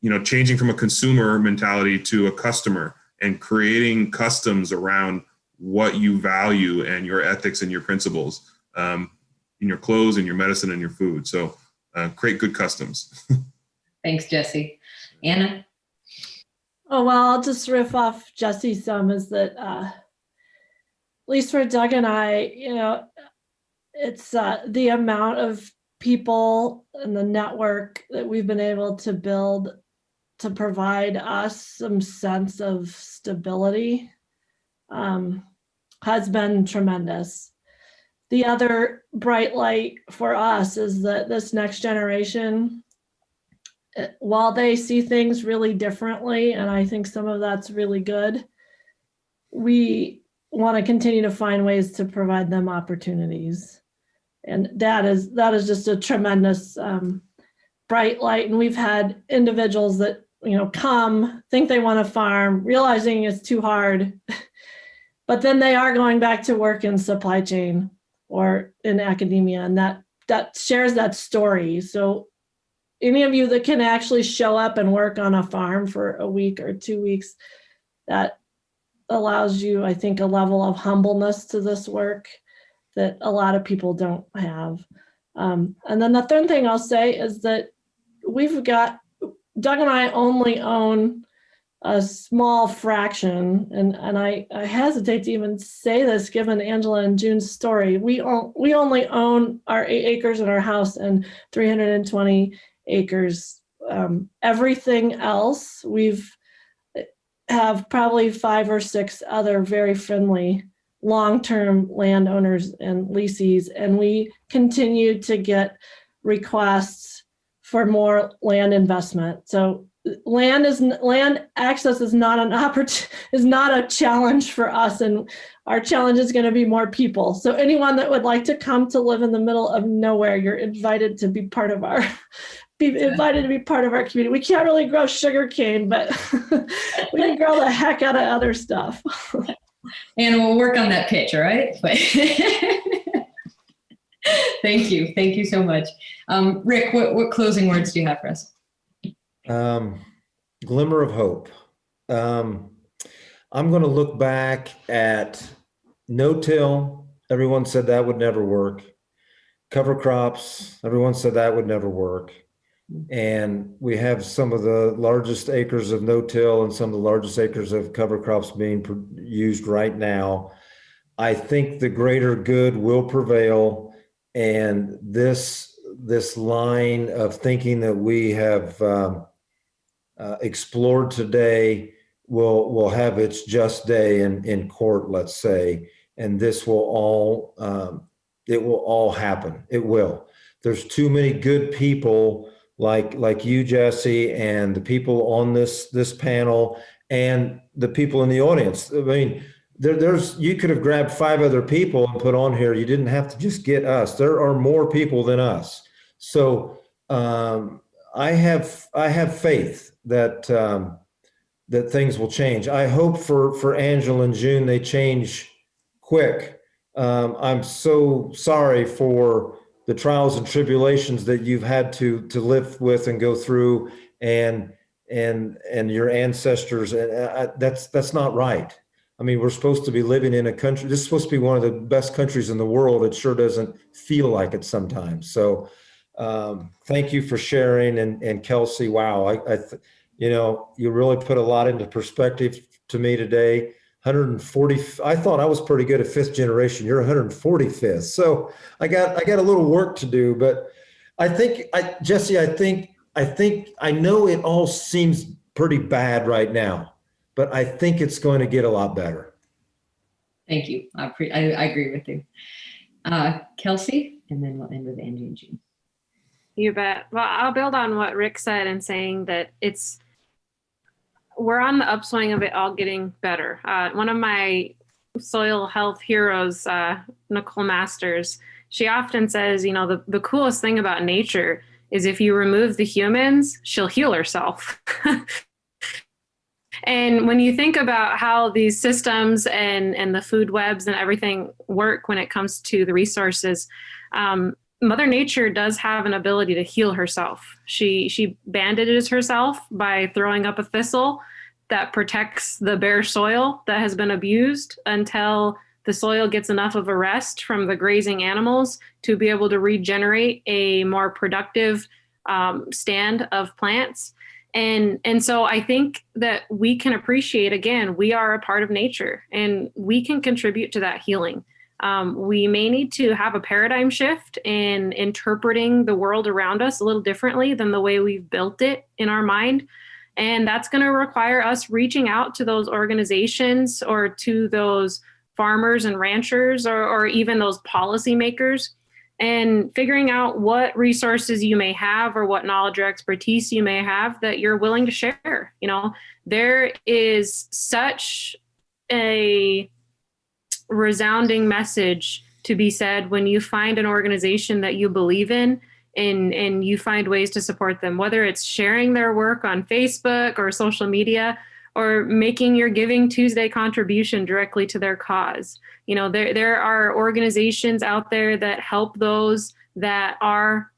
you know, changing from a consumer mentality to a customer and creating customs around what you value and your ethics and your principles in your clothes and your medicine and your food. So create good customs. Thanks, Jessie. Anna? Oh, well, I'll just riff off Jessie some, is that at least for Doug and I, you know, it's the amount of people and the network that we've been able to build to provide us some sense of stability has been tremendous. The other bright light for us is that this next generation, while they see things really differently, and I think some of that's really good, we want to continue to find ways to provide them opportunities. And that is just a tremendous bright light. And we've had individuals that, you know, come, think they want to farm, realizing it's too hard, but then they are going back to work in supply chain or in academia, and that shares that story. So any of you that can actually show up and work on a farm for a week or 2 weeks, that allows you, I think, a level of humbleness to this work that a lot of people don't have. And then the third thing I'll say is that Doug and I only own a small fraction, and I hesitate to even say this given Angela and June's story. We only own our 8 acres in our house and 320 acres. Everything else, have probably 5 or 6 other very friendly long-term landowners and leasees, and we continue to get requests for more land investment. So land access is not a challenge for us, and our challenge is going to be more people. So anyone that would like to come to live in the middle of nowhere, you're invited to be part of our community. We can't really grow sugarcane, but we can grow the heck out of other stuff. And we'll work on that pitch, all right? Thank you so much. Rick, what closing words do you have for us? Glimmer of hope. I'm going to look back at no-till. Everyone said that would never work. Cover crops. Everyone said that would never work. And we have some of the largest acres of no-till and some of the largest acres of cover crops being used right now. I think the greater good will prevail, and this line of thinking that we have explored today will have its just day in court, let's say, and this will all happen. It will. There's too many good people like you, Jessie, and the people on this panel and the people in the audience. I mean, you could have grabbed 5 other people and put on here. You didn't have to just get us. There are more people than us. So I have faith that things will change. I hope for Angela and June they change quick. I'm so sorry for the trials and tribulations that you've had to live with and go through, and your ancestors. That's not right. I mean, we're supposed to be living in a country. This is supposed to be one of the best countries in the world. It sure doesn't feel like it sometimes. So thank you for sharing. And Kelsey, wow, you really put a lot into perspective to me today. 140. I thought I was pretty good at 5th generation. You're 145th. So I got a little work to do, but Jessie, I know it all seems pretty bad right now, but I think it's going to get a lot better. Thank you. I agree with you. Kelsey, and then we'll end with Angie and June. You bet. Well, I'll build on what Rick said in saying that we're on the upswing of it all getting better. One of my soil health heroes, Nicole Masters, she often says, the coolest thing about nature is if you remove the humans, she'll heal herself. And when you think about how these systems and the food webs and everything work when it comes to the resources, Mother Nature does have an ability to heal herself. She bandages herself by throwing up a thistle that protects the bare soil that has been abused until the soil gets enough of a rest from the grazing animals to be able to regenerate a more productive stand of plants. And so I think that we can appreciate, again, we are a part of nature and we can contribute to that healing. We may need to have a paradigm shift in interpreting the world around us a little differently than the way we've built it in our mind. And that's going to require us reaching out to those organizations or to those farmers and ranchers or even those policymakers and figuring out what resources you may have or what knowledge or expertise you may have that you're willing to share. There is such a resounding message to be said when you find an organization that you believe in and you find ways to support them, whether it's sharing their work on Facebook or social media or making your Giving Tuesday contribution directly to their cause. There are organizations out there that help those that are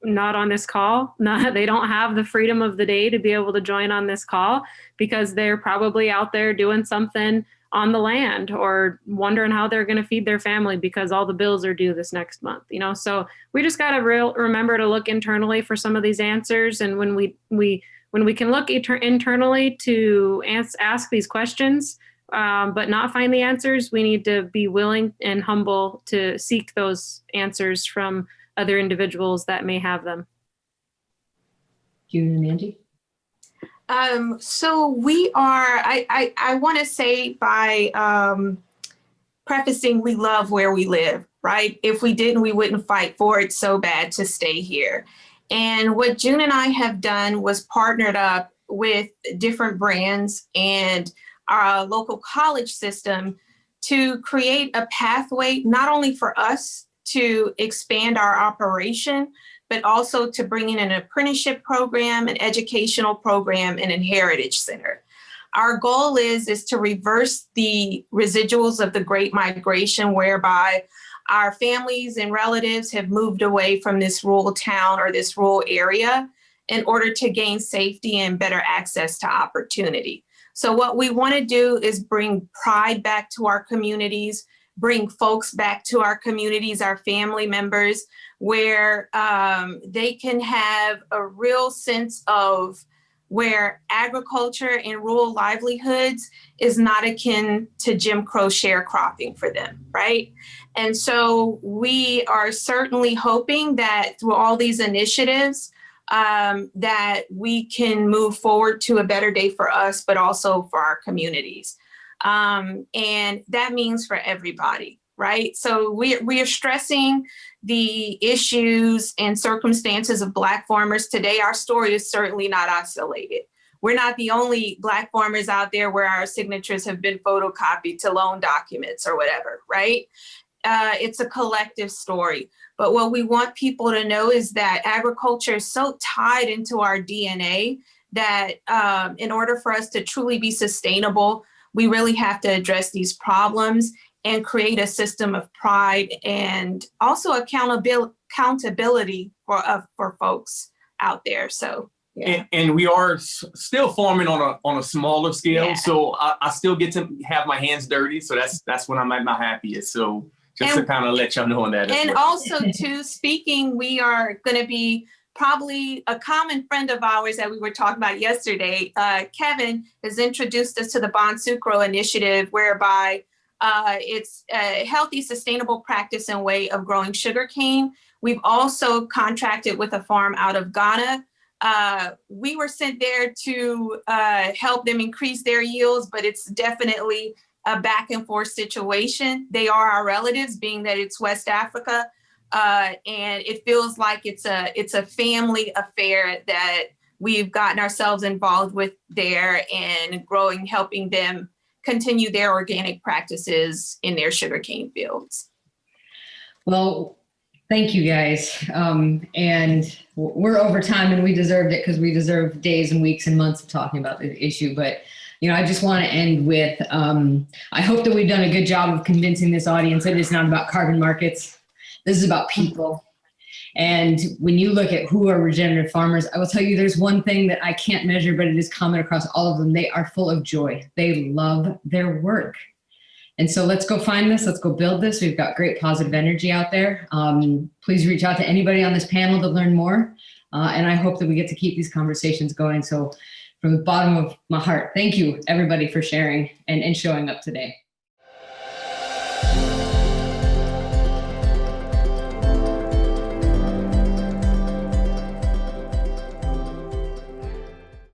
not on this call. They don't have the freedom of the day to be able to join on this call because they're probably out there doing something on the land or wondering how they're going to feed their family because all the bills are due this next month, so we just got to remember to look internally for some of these answers. And when we can look internally to ask these questions, but not find the answers, we need to be willing and humble to seek those answers from other individuals that may have them. June and Angie? So we are, I want to say by prefacing, we love where we live, right? If we didn't, we wouldn't fight for it so bad to stay here. And what June and I have done was partnered up with different brands and our local college system to create a pathway, not only for us to expand our operation, but also to bring in an apprenticeship program, an educational program, and a heritage center. Our goal is to reverse the residuals of the Great Migration, whereby our families and relatives have moved away from this rural town or this rural area in order to gain safety and better access to opportunity. So what we want to do is bring pride back to our communities, bring folks back to our communities, our family members, where they can have a real sense of where agriculture and rural livelihoods is not akin to Jim Crow sharecropping for them, right? And so we are certainly hoping that through all these initiatives, that we can move forward to a better day for us, but also for our communities. And that means for everybody, right? So we are stressing the issues and circumstances of Black farmers today. Our story is certainly not isolated. We're not the only Black farmers out there where our signatures have been photocopied to loan documents or whatever, right? It's a collective story. But what we want people to know is that agriculture is so tied into our DNA that in order for us to truly be sustainable, we really have to address these problems and create a system of pride and also accountability for folks out there. So, yeah. And we are still farming on a smaller scale. Yeah. So I still get to have my hands dirty. So that's when I'm at my happiest. So just to kind of let y'all know on that. And also too, speaking, we are going to be probably a common friend of ours that we were talking about yesterday. Kevin has introduced us to the Bon Sucro initiative, whereby it's a healthy, sustainable practice and way of growing sugarcane. We've also contracted with a farm out of Ghana. We were sent there to help them increase their yields, but it's definitely a back and forth situation. They are our relatives, being that it's West Africa. And it feels like it's a family affair that we've gotten ourselves involved with there and growing, helping them continue their organic practices in their sugarcane fields. Well, thank you guys. And we're over time and we deserved it because we deserve days and weeks and months of talking about the issue. But, I just want to end with, I hope that we've done a good job of convincing this audience that it's not about carbon markets. This is about people. And when you look at who are regenerative farmers, I will tell you there's one thing that I can't measure, but it is common across all of them. They are full of joy. They love their work. And so let's go find this. Let's go build this. We've got great positive energy out there. Please reach out to anybody on this panel to learn more. And I hope that we get to keep these conversations going. So from the bottom of my heart, thank you everybody for sharing and showing up today.